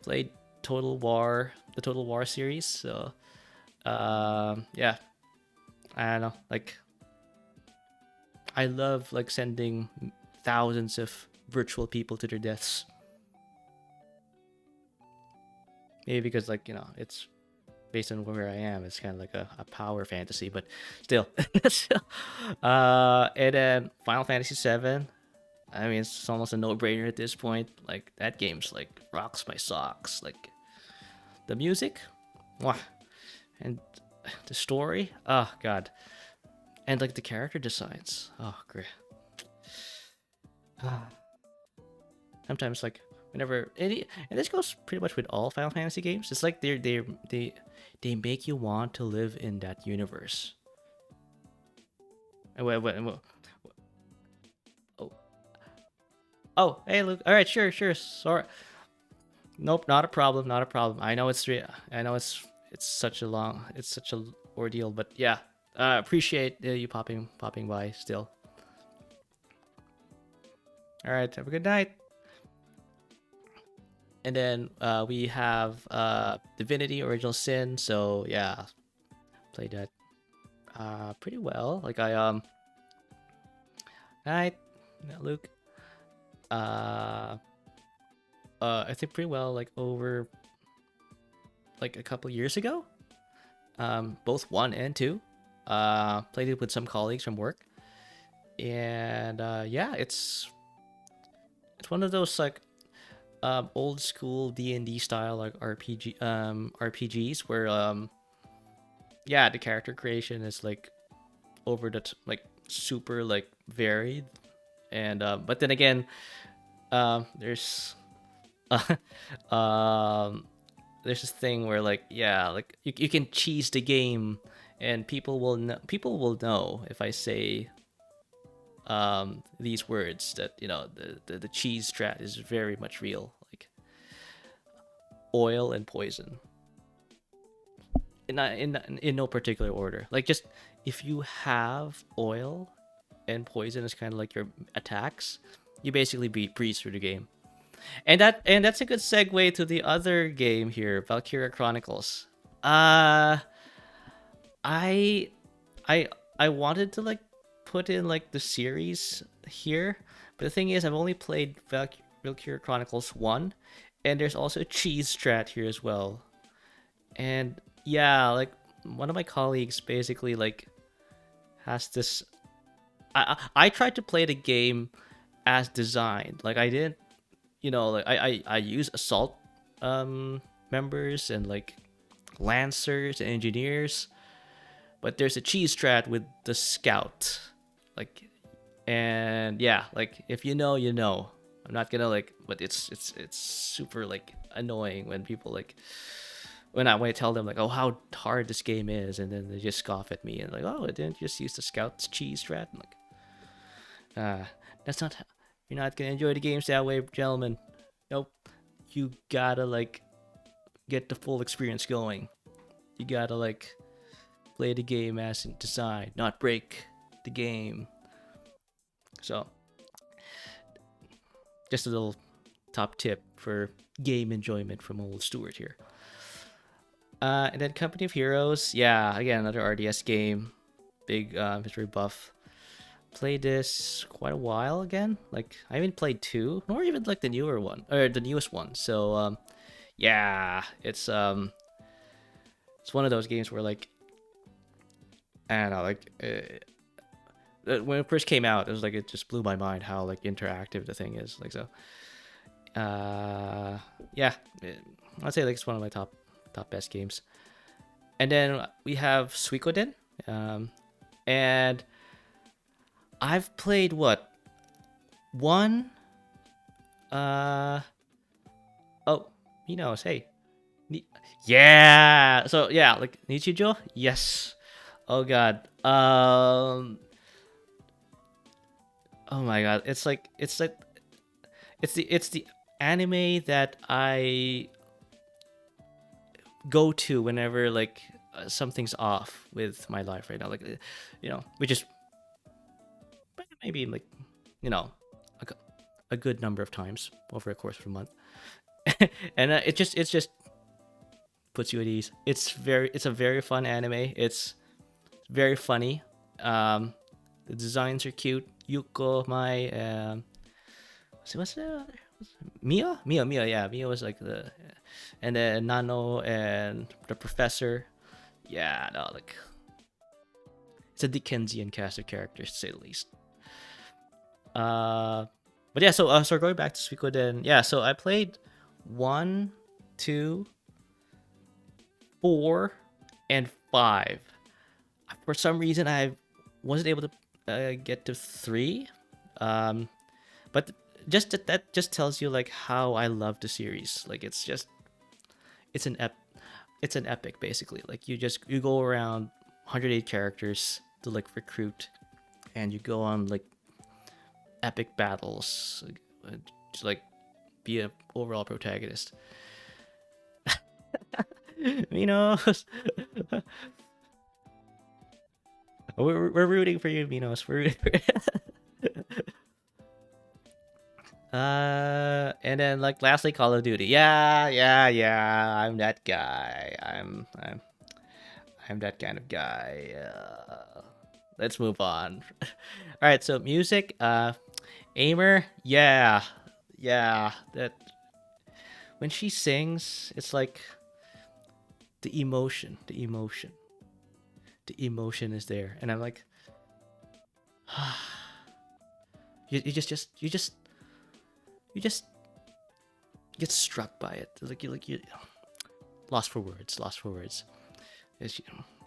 played Total War, the Total War series. So yeah, I don't know. Like I love like sending thousands of virtual people to their deaths. Maybe because like it's based on where I am. It's kind of like a power fantasy, but still. Still. And then Final Fantasy VII. I mean, it's almost a no-brainer at this point. Like that game's like rocks my socks. Like the music, mwah. And the story. Oh god, and like the character designs. Oh great. Sometimes like whenever and this goes pretty much with all Final Fantasy games. It's like they make you want to live in that universe. And oh, oh, hey Luke. All right, sure. Sorry. Nope, not a problem. Not a problem. I know I know it's such a ordeal, but yeah. Appreciate you popping by still. All right, have a good night. And then we have Divinity Original Sin. So yeah, played that pretty well. Like night, Luke. I think pretty well. Like over like a couple years ago. Both 1 and 2. Played it with some colleagues from work, and yeah, it's one of those like old school D&D style like RPGs where yeah, the character creation is like over the like super like varied, and but then again there's there's this thing where like yeah, like you can cheese the game and people will know if I say these words that you know the cheese strat is very much real, like oil and poison in no particular order. Like just if you have oil and poison as kind of like your attacks, you basically breeze through the game. And that's a good segue to the other game here, Valkyria Chronicles. I I wanted to like put in like the series here, but the thing is I've only played Valkyria Chronicles 1, and there's also Cheese Strat here as well. And yeah, like one of my colleagues basically like has this. I tried to play the game as designed. Like I didn't, like I use assault members and like lancers and engineers, but there's a cheese strat with the scout. Like, and yeah, like if you know, you know. I'm not gonna like, but it's super like annoying when people like when I tell them like, oh, how hard this game is, and then they just scoff at me and like, oh, it didn't just use the scout's cheese strat. I'm like, that's not. You're not gonna enjoy the games that way, gentlemen. Nope. You gotta like get the full experience going. You gotta like play the game as designed, not break the game. So, just a little top tip for game enjoyment from old Stuart here. And then Company of Heroes, yeah, again another RDS game, big history buff. Played this quite a while again. Like I haven't played 2, nor even like the newer one or the newest one. So yeah, it's one of those games where like I don't know, like when it first came out, it was like it just blew my mind how like interactive the thing is. Like so, yeah, I'd say like it's one of my top best games. And then we have Suikoden, and I've played what? One? Oh, he knows. Hey. Yeah. So yeah, like Nichijou? Yes. Oh god. Oh my god. It's the anime that I go to whenever like something's off with my life right now. Like which is maybe like a good number of times over a course of a month. And it just puts you at ease. It's a very fun anime. It's very funny. The designs are cute. Yuko, what's the other? Mia, yeah, Mia was like and then Nano and the professor. Yeah, no, like it's a Dickensian cast of characters to say the least. But yeah, so going back to Suikoden, yeah, so I played 1, 2, 4, and 5. For some reason, I wasn't able to get to 3. But just that just tells you like how I love the series. Like it's an it's an epic basically. Like you go around 108 characters to like recruit, and you go on like epic battles to like be a overall protagonist. Minos, we're rooting for you, Minos. We're rooting for and then like lastly, Call of Duty. Yeah. I'm that guy. I'm that kind of guy. Let's move on. All right, so music. Aimer. Yeah. That when she sings, it's like the emotion is there, and I'm like, you just get struck by it. Like you lost for words. As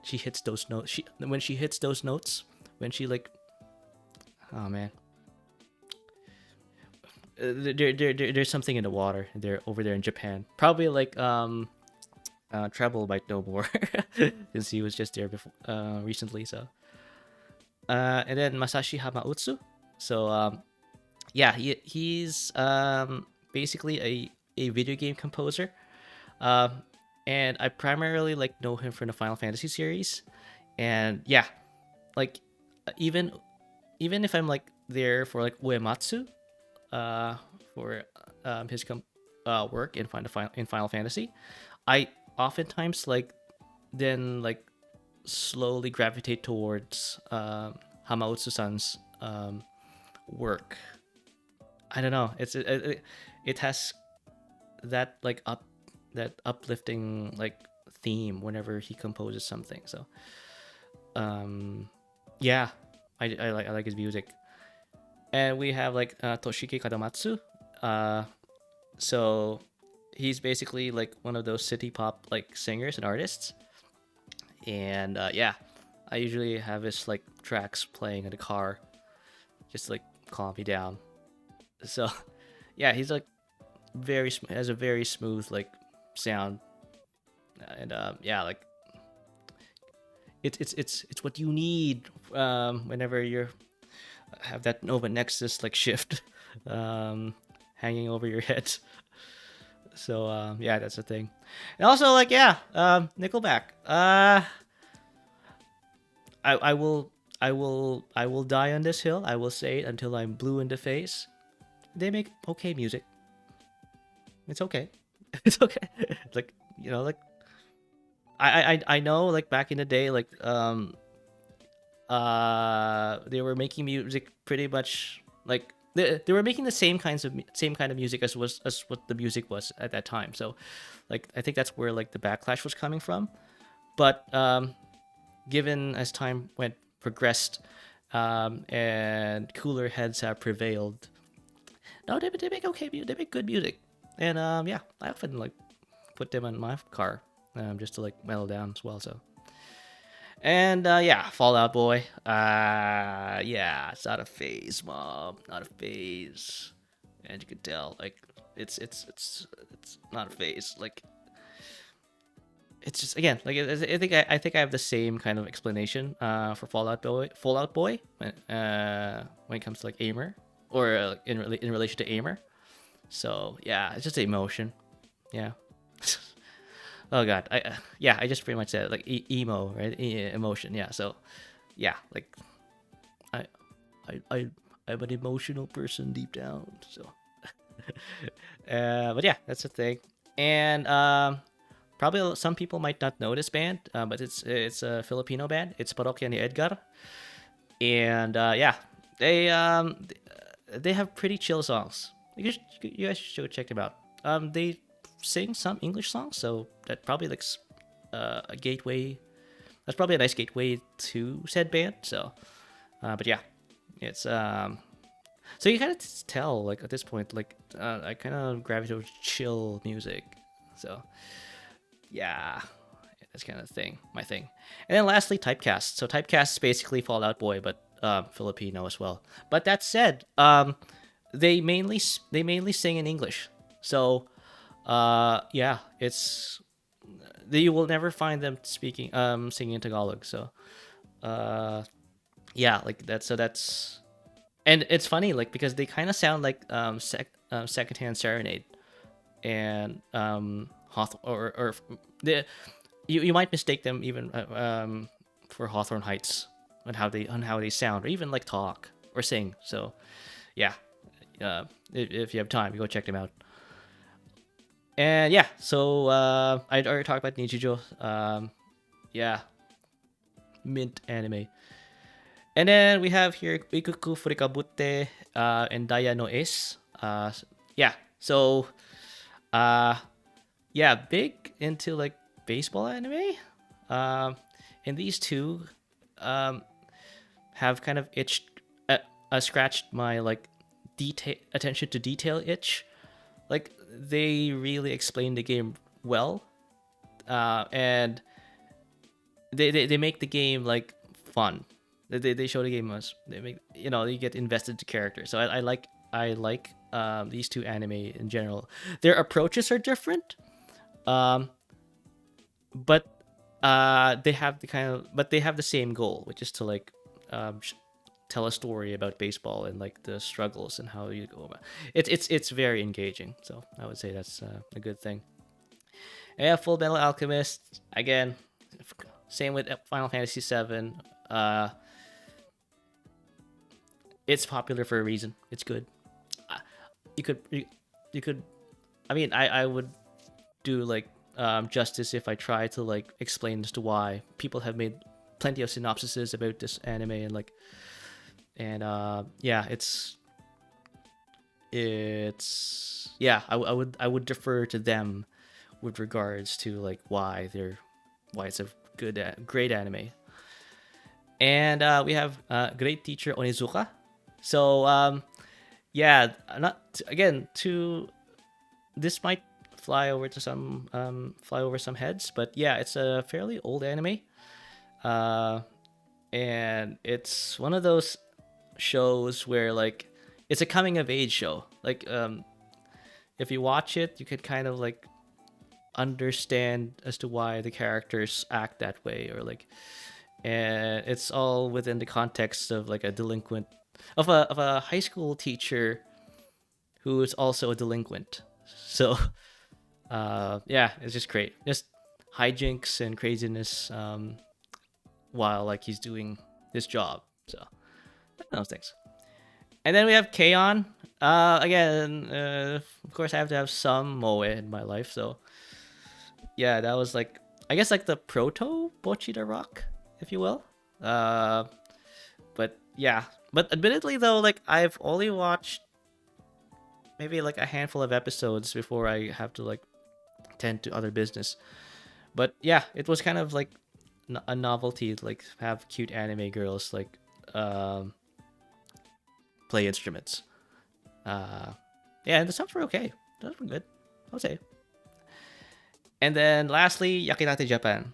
she hits those notes. When she hits those notes, when she like, oh man, there's something in the water there over there in Japan. Probably like Treble might know more since he was just there before recently. So and then Masashi Hamautsu. So yeah, he's basically a video game composer. And I primarily like know him from the Final Fantasy series. And yeah, like even if I'm like there for like Uematsu, for his work in Final Fantasy, I oftentimes like then like slowly gravitate towards Hamautsu-san's work. I don't know. It has that like that uplifting like theme whenever he composes something. So yeah, I like his music. And we have like Toshiki Kadamatsu. So he's basically like one of those city pop like singers and artists. And yeah, I usually have his like tracks playing in the car, just to, like calm me down. So yeah, he's like has a very smooth like sound, and yeah, like it's what you need whenever you have that Nova Nexus like shift hanging over your head. So yeah, that's the thing. And also like yeah, Nickelback. I will die on this hill. I will say it until I'm blue in the face. They make okay music. It's okay. It's okay. Like like I know like back in the day like they were making music pretty much like they were making the same kind of music as what the music was at that time. So like I think that's where like the backlash was coming from. But given as time progressed, and cooler heads have prevailed, no, they make okay music. They make good music, and yeah, I often like put them in my car just to like mellow down as well. So, and yeah, Fallout Boy. Yeah, it's not a phase, mom, not a phase, and you can tell like it's not a phase. Like it's just again like I think I have the same kind of explanation for Fallout Boy when it comes to like Aimer or in relation to Aimer. So yeah, it's just emotion. Yeah. Oh god, I just pretty much said it, like emo, right? Emotion. Yeah. So yeah, like I I'm an emotional person deep down. So but yeah, that's the thing. And probably some people might not know this band, but it's a Filipino band. It's Parokya ni Edgar, and yeah, they have pretty chill songs. You guys should check them out. They sing some English songs, so that probably like a gateway. That's probably a nice gateway to said band. So, but yeah, it's so you kind of tell like at this point like I kind of gravitate towards chill music. So yeah, That's kind of my thing. And then lastly, typecast. So typecast is basically Fallout Boy, but Filipino as well. But that said, they mainly sing in English. So yeah, it's you will never find them speaking singing in Tagalog. So yeah, like that's and it's funny like because they kind of sound like Secondhand Serenade and or the you might mistake them even for Hawthorne Heights on how they sound or even like talk or sing. So yeah, if you have time, you go check them out. And yeah, so I'd already talked about Nichijou. Yeah, mint anime. And then we have here Ikuku Furikabute and Daya no Ace. Yeah, so uh, yeah, big into like baseball anime. Um, and these two um, have kind of scratched my like detail attention to detail itch. Like they really explain the game well, and they make the game like fun. They show the game as they make you get invested to characters. So I like these two anime in general. Their approaches are different, um, but they have the same goal, which is to like tell a story about baseball and like the struggles and how you go about it's very engaging. So I would say that's a good thing. Yeah, Full Metal Alchemist again, same with Final Fantasy VII. It's popular for a reason. It's good. Uh, you could I mean I would do like justice if I try to like explain as to why people have made plenty of synopsises about this anime and like and yeah, it's yeah, I would defer to them with regards to like why it's a great anime. And we have great teacher Onizuka. So yeah, not again to this might fly over some heads, but yeah, it's a fairly old anime. Uh, and it's one of those shows where like it's a coming of age show. Like if you watch it, you could kind of like understand as to why the characters act that way or like and it's all within the context of like a delinquent of a high school teacher who is also a delinquent. So yeah, it's just great. Just hijinks and craziness while like he's doing his job. So those things. And then we have K-On! Again, of course, I have to have some moe in my life. So yeah, that was like I guess like the proto Bochita Rock, if you will. But yeah, but admittedly though, like I've only watched maybe like a handful of episodes before I have to like tend to other business. But yeah, it was kind of like a novelty to like have cute anime girls like play instruments. Yeah, and the sounds were okay. Those were good, I would say. And then lastly, Yakinate Japan.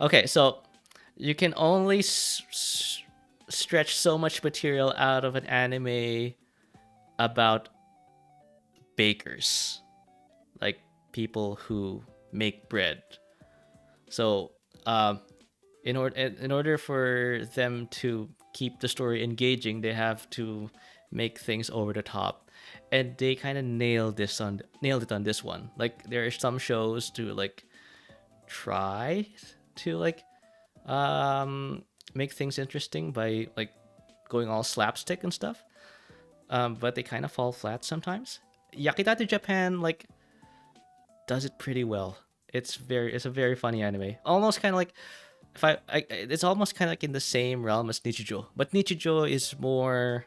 Okay, so you can only stretch so much material out of an anime about bakers, like people who make bread. So, in order for them to keep the story engaging, they have to make things over the top, and they kind of nailed it on this one. Like there are some shows to like try to like make things interesting by like going all slapstick and stuff, but they kind of fall flat sometimes. Yakitate Japan like does it pretty well. It's a very funny anime. Almost kind of like it's almost kind of like in the same realm as Nichijou, but Nichijou is more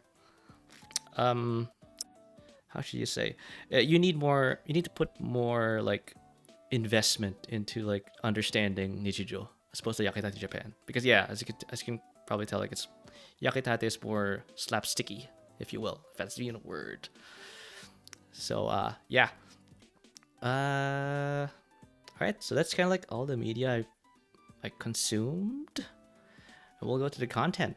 how should you say? You need to put more like investment into like understanding Nichijou as opposed to Yakitate Japan, because yeah, as you can probably tell, like it's Yakitate is more slapsticky, if you will, if that's even a word. So yeah. right, so that's kind of like all the media I consumed. And we'll go to the content.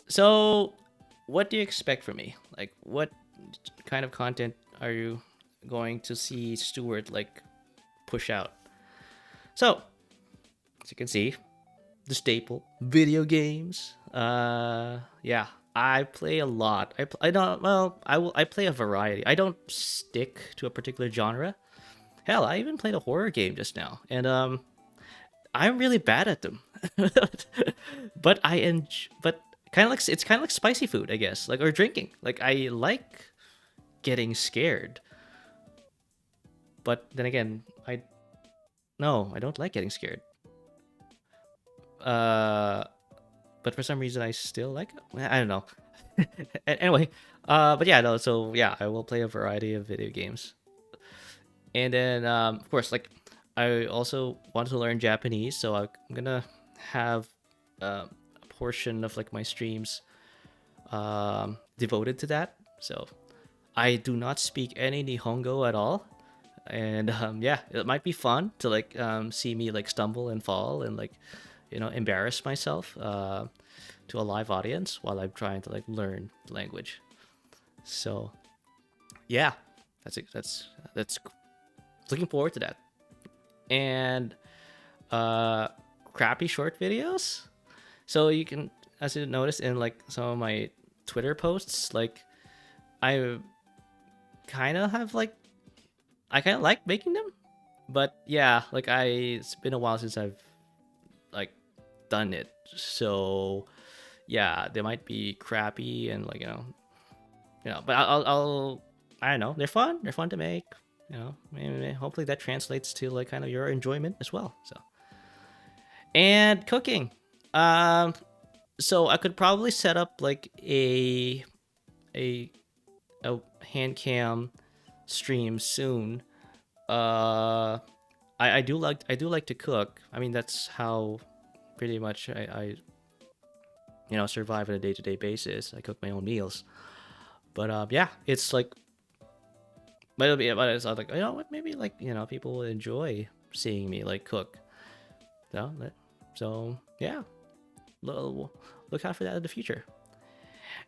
So, what do you expect from me? Like, what kind of content are you going to see Stuart like push out? So, as you can see, the staple video games. Yeah, I play a lot. I don't. Well, I play a variety. I don't stick to a particular genre. Hell, I even played a horror game just now, and I'm really bad at them. But I enjoy. But kind of like it's kind of like spicy food, I guess, like or drinking. Like I like getting scared, but then again, I don't like getting scared. Uh, but for some reason I still like it. I don't know. Anyway, but yeah, no. So yeah, I will play a variety of video games, and then of course, like I also want to learn Japanese, so I'm gonna have a portion of like my streams devoted to that. So I do not speak any Nihongo at all, and yeah, it might be fun to like see me like stumble and fall and like embarrass myself to a live audience while I'm trying to like learn the language. So yeah, that's it. That's looking forward to that. And crappy short videos. So you can, as you notice in like some of my Twitter posts, like I kind of have like I kind of like making them, but yeah, like it's been a while since I've like done it. So yeah, they might be crappy and like but I don't know, they're fun. They're fun to make. Maybe, hopefully that translates to like kind of your enjoyment as well. So and cooking. So I could probably set up like a hand cam stream soon. I do like to cook. I mean that's how pretty much I survive on a day-to-day basis. I cook my own meals. But yeah, it's like but it's like what, maybe like people will enjoy seeing me like cook. So yeah, look out for that in the future.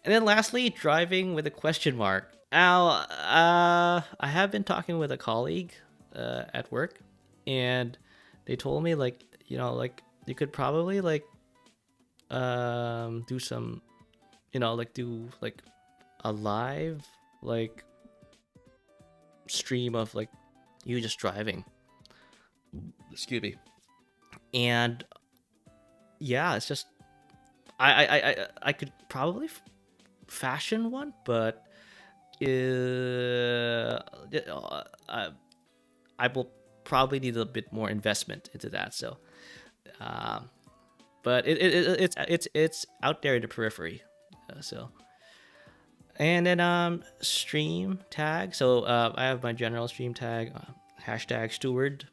And then lastly, driving with a question mark. Now, I have been talking with a colleague at work, and they told me like like you could probably like do some like do like a live like stream of like you just driving. Excuse me. And yeah, it's just I could probably fashion one, but I will probably need a bit more investment into that. So, but it's out there in the periphery. So, and then stream tag. So I have my general stream tag hashtag Stuward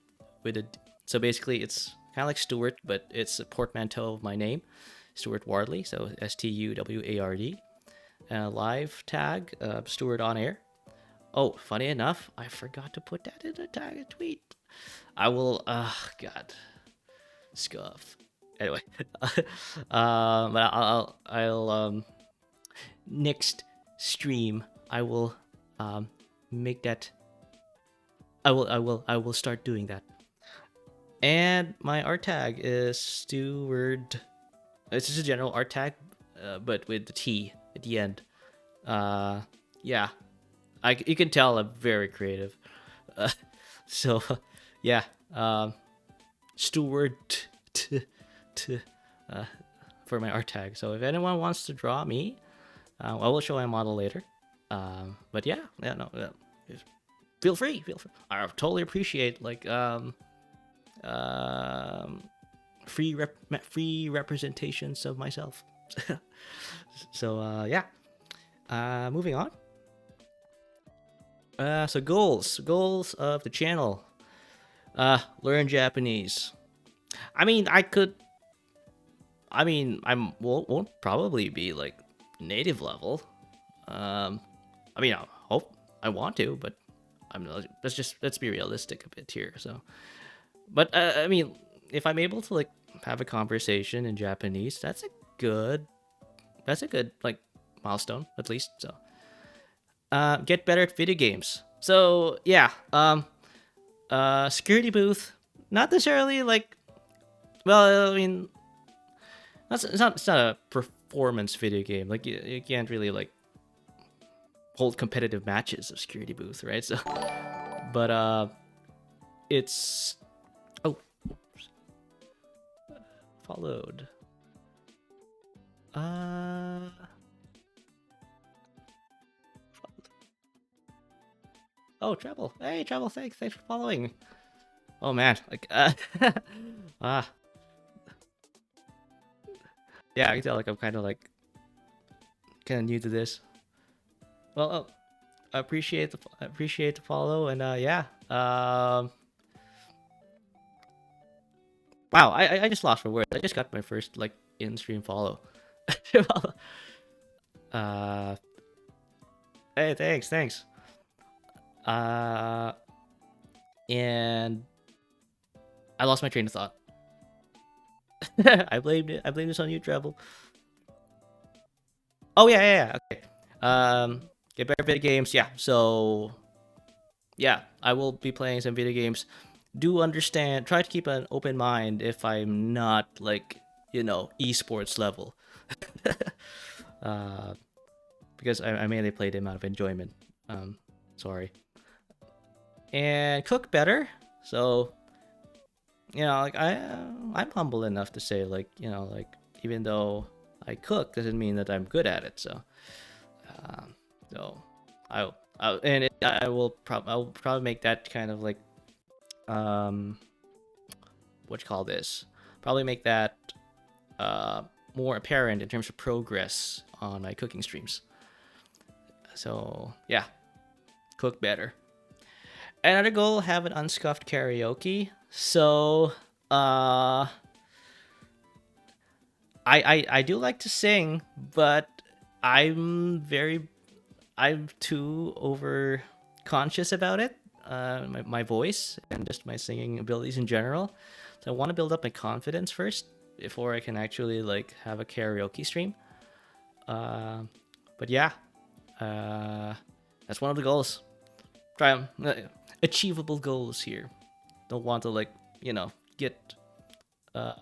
with a. So basically, it's kind of like Stuart, but it's a portmanteau of my name, Stuart Wardley. So STUWARD. Live tag Stuart on air. Oh, funny enough, I forgot to put that in the tag tweet. I will. God, scuff. Anyway, but I'll next stream I will make that. I will start doing that. And my art tag is Steward. It's just a general art tag, but with the T at the end. Yeah, you can tell I'm very creative. So yeah, Steward for my art tag. So if anyone wants to draw me, I will show my model later. But yeah, feel free. I totally appreciate like free representations of myself. So yeah, moving on. So goals of the channel. Learn Japanese. I mean, I won't probably be like native level. I mean, I hope I want to, but let's be realistic a bit here. So, but I mean, if I'm able to like have a conversation in Japanese, that's a good like milestone at least. So, get better at video games. So yeah, security booth, not necessarily like, well, I mean, it's not a performance video game. Like you can't really like hold competitive matches of security booth, right? So, but it's oh, followed. Oh, Treble. Hey, Treble. Thanks for following. Oh man, like ah, yeah, I can tell like I'm kind of new to this. Well, oh, I appreciate the follow, and yeah. Wow, I just lost my words. I just got my first like in-stream follow. uh, hey, thanks. Uh, and I lost my train of thought. I blame this on you, Treble. Oh yeah. Okay. Get better video games. Yeah. So yeah, I will be playing some video games. Do understand. Try to keep an open mind if I'm not like esports level, uh, because I mainly play them out of enjoyment. Sorry. And cook better. So like I'm humble enough to say like like even though I cook doesn't mean that I'm good at it. So so I'll probably make that kind of like what you call this? Probably make that more apparent in terms of progress on my cooking streams. So yeah, cook better. Another goal: have an unscuffed karaoke. So I do like to sing, but I'm too over conscious about it. My voice and just my singing abilities in general. So I want to build up my confidence first before I can actually like have a karaoke stream. But yeah, that's one of the goals. Try achievable goals here. Don't want to like get I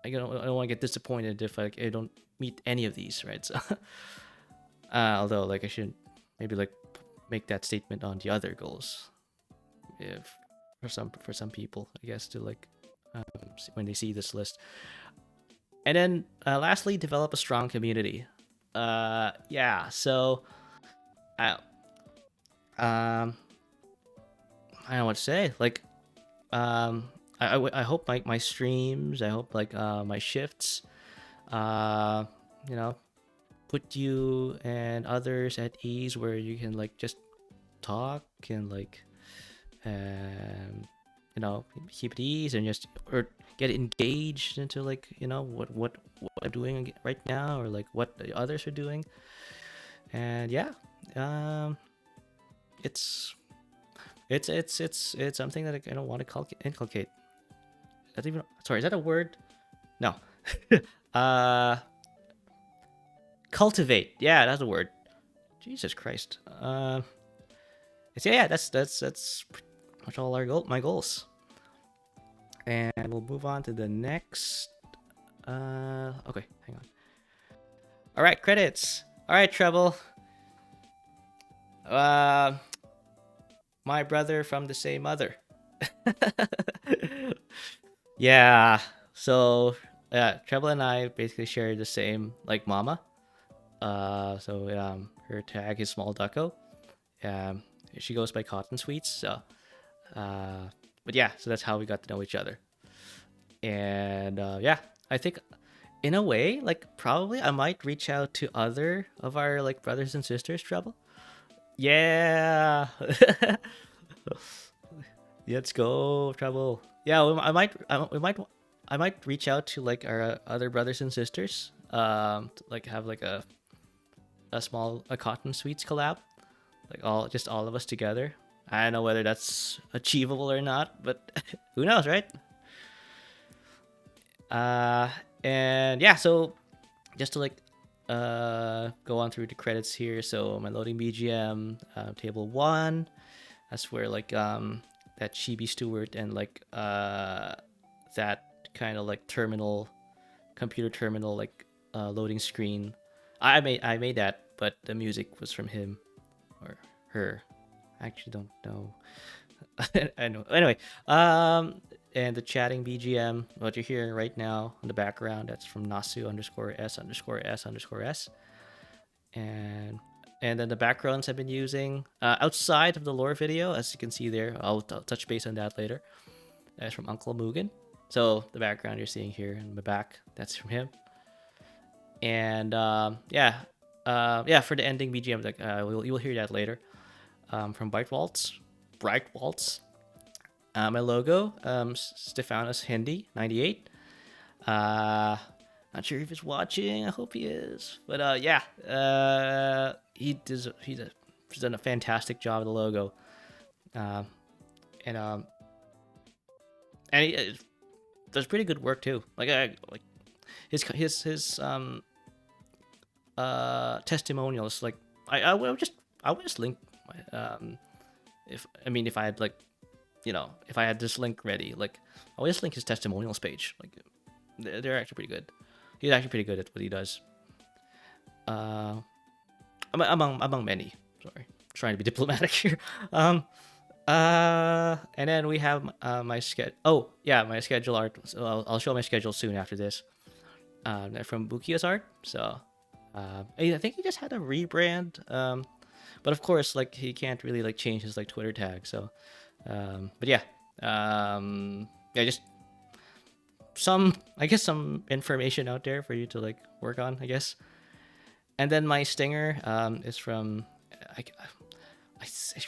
don't want to get disappointed if I don't meet any of these, right? So although like I should maybe like make that statement on the other goals, if for some people I guess to like when they see this list. And then lastly, develop a strong community. Yeah, so I don't know what to say. Like I hope like my streams, I hope like my shifts put you and others at ease, where you can like just talk and like keep it ease and just or get engaged into like what I'm doing right now, or like what the others are doing. And yeah, it's something that I don't want to inculcate. That's even sorry, is that a word? No. Cultivate. Yeah, that's a word. Jesus Christ. Yeah, that's pretty much all my goals. And we'll move on to the next. Okay, hang on. All right, credits. All right, Treble. My brother from the same mother. Yeah. So Treble and I basically share the same like mama. So her tag is Small Ducko. She goes by Cotton Sweets. So, but yeah, so that's how we got to know each other. And yeah, I think in a way, like probably I might reach out to other of our like brothers and sisters, Treble. Yeah. Let's go, Treble. Yeah, I might reach out to like our other brothers and sisters. To, like have like a small Cotton Sweets collab, like all of us together. I don't know whether that's achievable or not, but who knows, right? Uh, and yeah, so just to like go on through the credits here. So my loading BGM, table 1. That's where like that chibi Stuart and like that kind of like terminal, computer terminal like loading screen. I made that, but the music was from him or her. I actually don't know. I know. Anyway, and the chatting BGM, what you're hearing right now in the background, that's from Nasu underscore S underscore S underscore S. And then the backgrounds I've been using outside of the lore video, as you can see there, I'll touch base on that later. That's from Uncle Mugen. So the background you're seeing here in the back, that's from him. And yeah, for the ending BGM, like you'll hear that later. From Bright Waltz. My logo, Stefanos Hindi 98. Not sure if he's watching. I hope he is. But yeah, he's done a fantastic job of the logo, and he does pretty good work too. Like his testimonials. Like I would just link my if I had like if I had this link ready, like I would just link his testimonials page. Like they're actually pretty good. He's actually pretty good at what he does. Among many. Sorry, trying to be diplomatic here. And then we have my schedule. Oh yeah, my schedule art. So I'll show my schedule soon after this. From Bukia's art. So I think he just had a rebrand. But of course, like he can't really like change his like Twitter tag. So, but yeah, just some information out there for you to like work on, I guess. And then my stinger is from I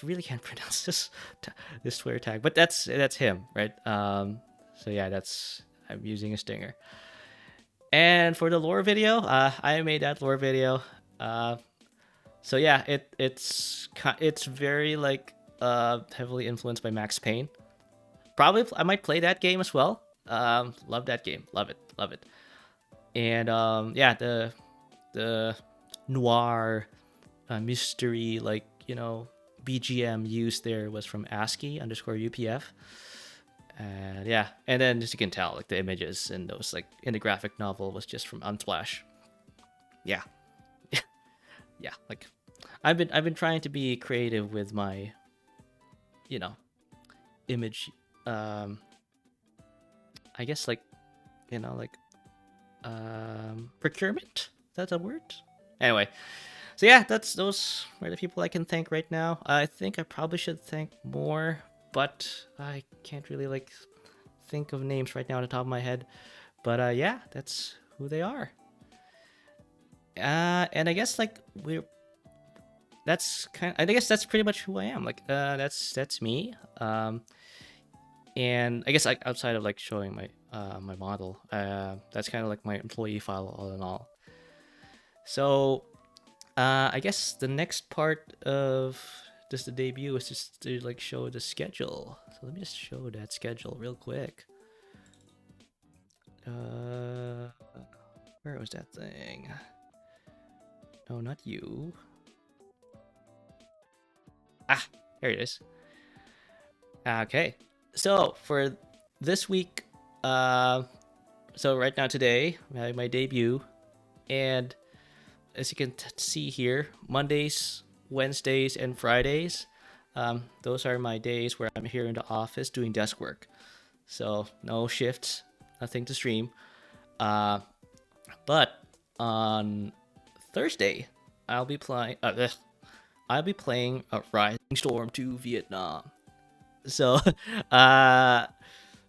really can't pronounce this Twitter tag, but that's him, right? So yeah, I'm using a stinger. And for the lore video, I made that lore video. So yeah, it's very like heavily influenced by Max Payne. Probably I might play that game as well. Love that game. Love it. And yeah, the noir mystery like BGM used there was from ASCII underscore UPF. And yeah, and then as you can tell, like the images and those like in the graphic novel was just from Unsplash. Yeah. Yeah, like I've been trying to be creative with my image I guess like procurement, that's a word. Anyway, so yeah, those are the people I can thank right now. I think I probably should thank more, but I can't really like think of names right now on the top of my head. But yeah, that's who they are. And I guess like I guess that's pretty much who I am. Like that's me. And I guess like outside of like showing my model, that's kind of like my employee file all in all. So I guess the next part of the debut is just to like show the schedule. So let me just show that schedule real quick. Where was that thing? No, not you. Here it is. Okay, so for this week, so right now today, I'm having my debut, and as you can see here, Mondays, Wednesdays, and Fridays, those are my days where I'm here in the office doing desk work. So no shifts, nothing to stream. But on Thursday, I'll be playing a Rising Storm 2 Vietnam. So,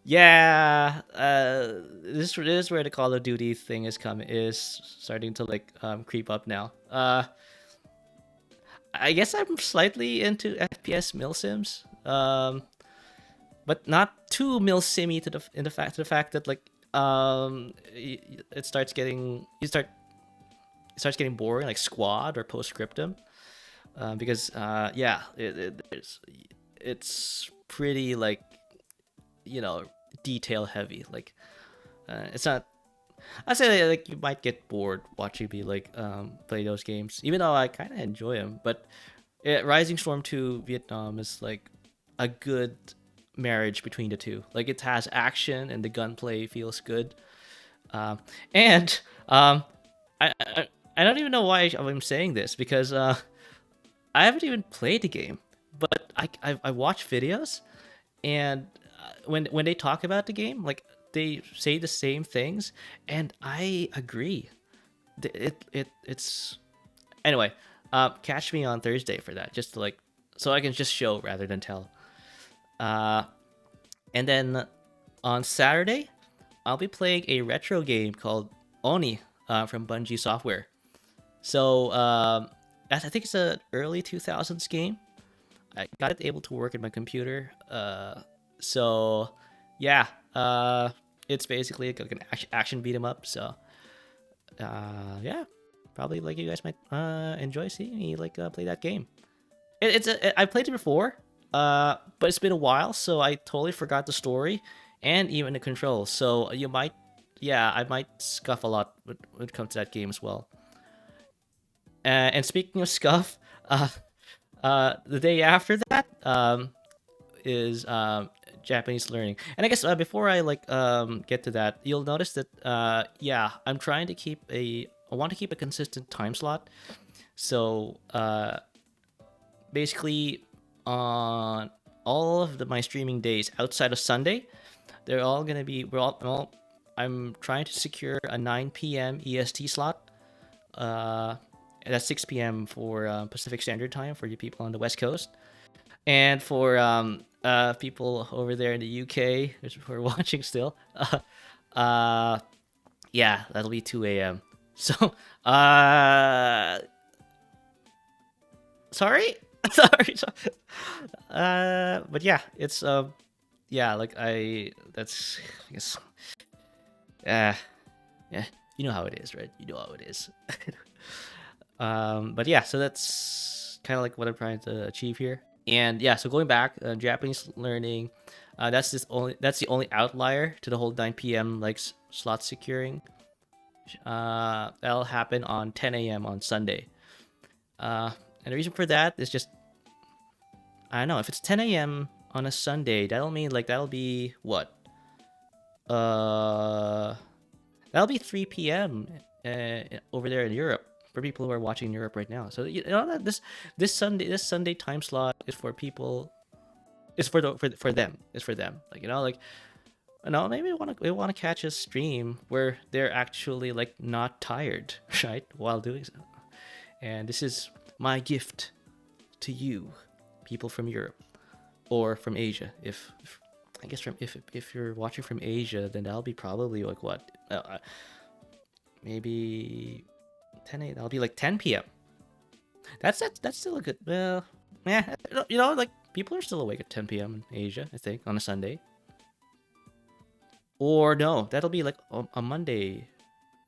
yeah, this is where the Call of Duty thing is starting to like creep up now. I guess I'm slightly into FPS milsims, but not too milsimmy to the fact that like it starts getting boring, like Squad or Postscriptum, because yeah, it's pretty like, you know, detail heavy. Like, it's not. I say like you might get bored watching me like play those games, even though I kind of enjoy them. But Rising Storm 2 Vietnam is like a good marriage between the two. Like it has action and the gunplay feels good. Um, and I don't even know why I'm saying this because I haven't even played the game, but I watch videos and when they talk about the game, like they say the same things, and I agree. It's anyway. Catch me on Thursday for that, just to like so I can just show rather than tell. Uh, and then on Saturday, I'll be playing a retro game called Oni from Bungie Software. So I think it's an early 2000s game. I got it able to work in my computer. So yeah, it's basically like an action beat 'em up. So yeah, probably like you guys might enjoy seeing me like play that game. I played it before, but it's been a while, so I totally forgot the story and even the controls. So you might, yeah, I might scuff a lot when it comes to that game as well. And speaking of scuff, the day after that is Japanese learning. And I guess before I like get to that, you'll notice that yeah, I'm trying to keep I want to keep a consistent time slot. So basically on all of my streaming days outside of Sunday, they're all gonna be I'm trying to secure a 9 p.m. EST slot. That's 6 p.m. for Pacific Standard Time for you people on the West Coast, and for people over there in the UK who are watching still, yeah, that'll be 2 a.m. So, sorry, sorry, but yeah, it's yeah, like that's I guess, yeah, you know how it is, right? You know how it is. But yeah, so that's kind of like what I'm trying to achieve here. And yeah, so going back, Japanese learning, that's the only outlier to the whole 9 p.m. like slot securing. That'll happen on 10 a.m. on Sunday. And the reason for that is just I don't know, if it's 10 a.m. on a Sunday, that'll mean like that'll be what? That'll be 3 p.m. Over there in Europe for people who are watching in Europe right now. So you know that this Sunday time slot is for people. It's for them. It's for them. Like you know, like no, maybe we want to catch a stream where they're actually like not tired, right, while doing so. And this is my gift to you, people from Europe or from Asia. If I guess if you're watching from Asia, then that'll be probably like what, maybe 10 a. That'll be like 10 p.m. That's still a good. Well, yeah, you know, like people are still awake at 10 p.m. in Asia, I think, on a Sunday. Or no, that'll be like a Monday.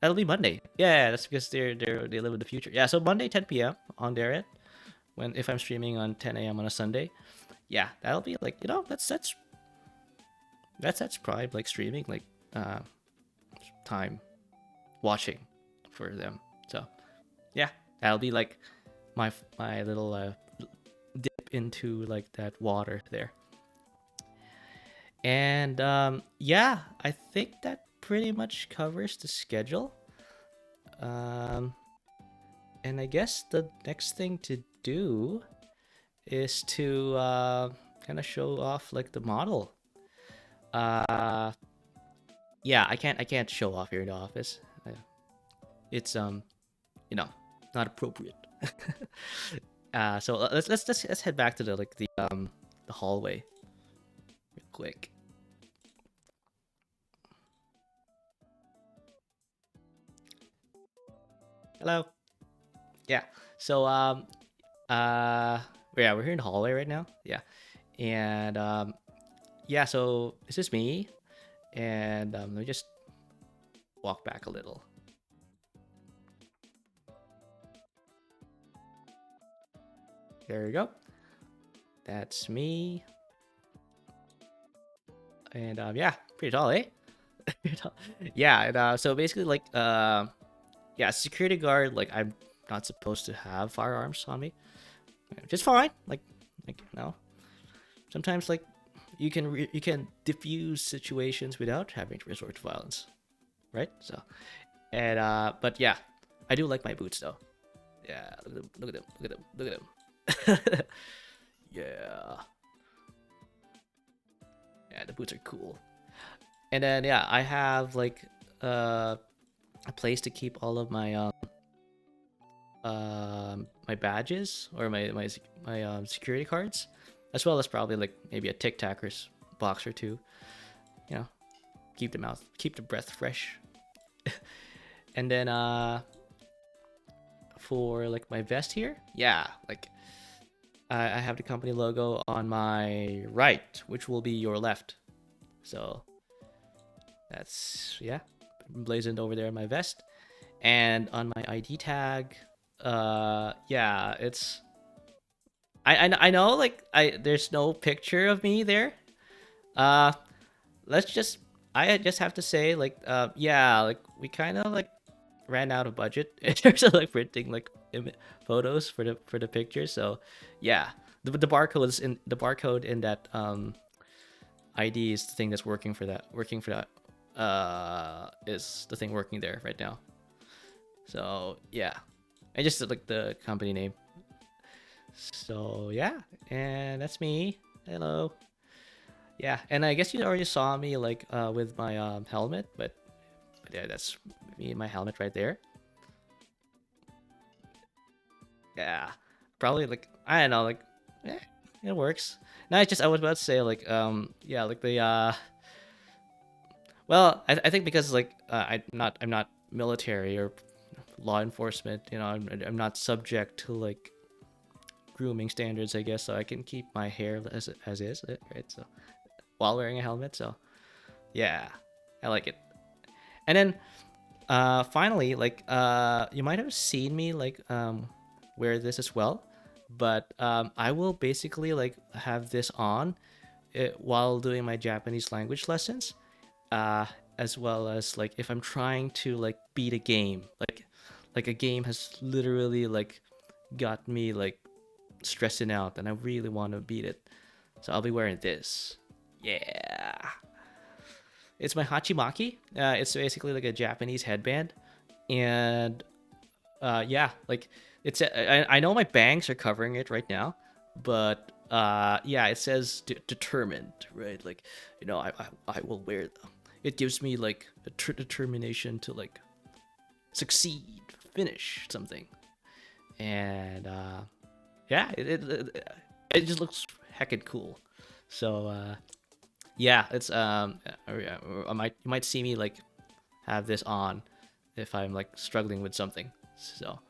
That'll be Monday. Yeah, that's because they live in the future. Yeah, so Monday 10 p.m. on their end. When if I'm streaming on 10 a.m. on a Sunday, yeah, that'll be like you know that's probably like streaming like time watching for them. So yeah, that'll be like my little dip into like that water there. And yeah, I think that pretty much covers the schedule. And I guess the next thing to do is to kind of show off like the model. Yeah, I can't show off here in the office. It's you know, not appropriate. So let's head back to the hallway real quick. Hello. Yeah. So yeah, we're here in the hallway right now. Yeah. And yeah, so this is me. And let me just walk back a little. There you go. That's me. And yeah, pretty tall, eh? Pretty tall. Yeah, and so basically like yeah, security guard, like I'm not supposed to have firearms on me. Which is fine. Like no. Sometimes like you can diffuse situations without having to resort to violence. Right? So and but yeah, I do like my boots though. Yeah, look at them, look at them, look at them. Yeah. Yeah, the boots are cool. And then yeah, I have like a place to keep all of my my badges or my security cards, as well as probably like maybe a Tic Tac or box or two. You know, keep the breath fresh. And then for like my vest here, yeah, like I have the company logo on my right, which will be your left. So that's yeah, blazoned over there in my vest. And on my ID tag, yeah, it's I know like there's no picture of me there. Uh, let's just I just have to say like yeah, like we kind of like ran out of budget in terms of like printing like photos for the pictures. So yeah, the barcode in that ID is the thing that's working for that is the thing working there right now. So yeah, I just did like the company name. So yeah, and that's me. Hello. Yeah, and I guess you already saw me like with my helmet, but yeah, that's me and my helmet right there. Yeah, probably like I don't know, like it works. No, I was about to say like yeah, like the well, I think because like I'm not military or law enforcement, you know, I'm not subject to like grooming standards, I guess, so I can keep my hair as is, right? So while wearing a helmet, so yeah, I like it. And then finally, like you might have seen me like wear this as well, but I will basically like have this on while doing my Japanese language lessons, as well as like if I'm trying to like beat a game, like a game has literally like got me like stressing out and I really want to beat it, so I'll be wearing this. Yeah, it's my hachimaki. It's basically like a Japanese headband, and yeah, like it's I know my bangs are covering it right now, but yeah, it says determined, right? Like, you know, I will wear them. It gives me like a determination to like succeed, finish something, and yeah, it just looks heckin' cool. So yeah, it's you might see me like have this on if I'm like struggling with something. So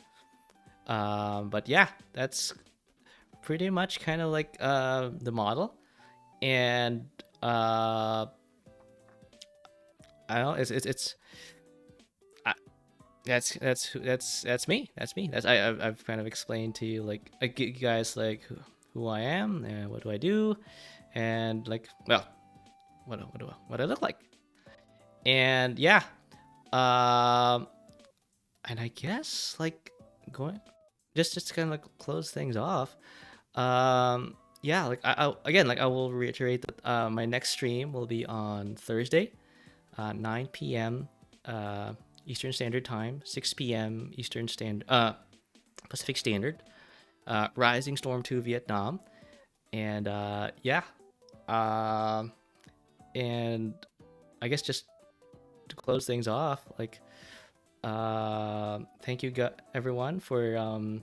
but yeah, that's pretty much kind of like the model, and I don't know, it's I, that's me. That's me. I've kind of explained to you like I get you guys like who I am and what do I do, and like well, what I look like, and yeah, um, and I guess like going just to kind of like close things off. Yeah, like again, like I will reiterate that my next stream will be on Thursday, 9 p.m. Eastern Standard Time, 6 p.m. Pacific Standard. Rising Storm 2 Vietnam, and yeah, and I guess just to close things off, like thank you everyone for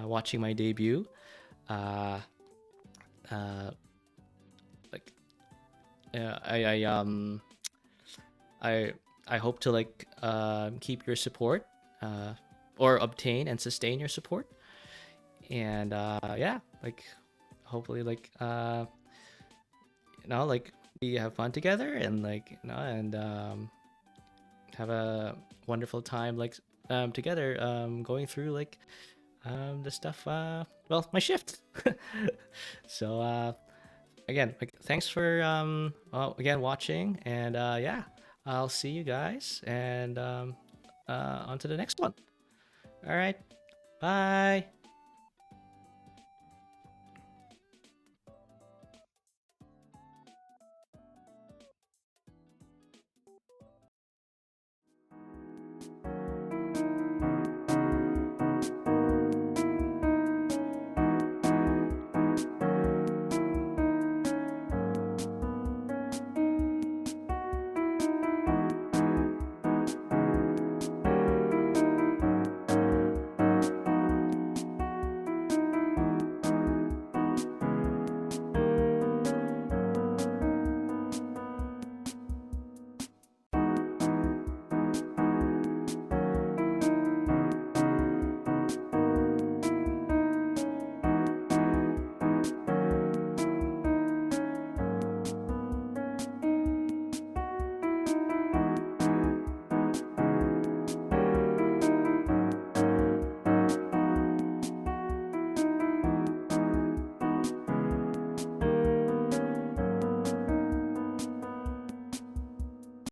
watching my debut. Uh, uh, like I I hope to like keep your support, or obtain and sustain your support, and yeah, like hopefully like you know, like we have fun together, and like you know, and have a wonderful time like together, going through like the stuff. Well, my shift. So again, thanks for again watching, and yeah, I'll see you guys, and on to the next one. All right, bye.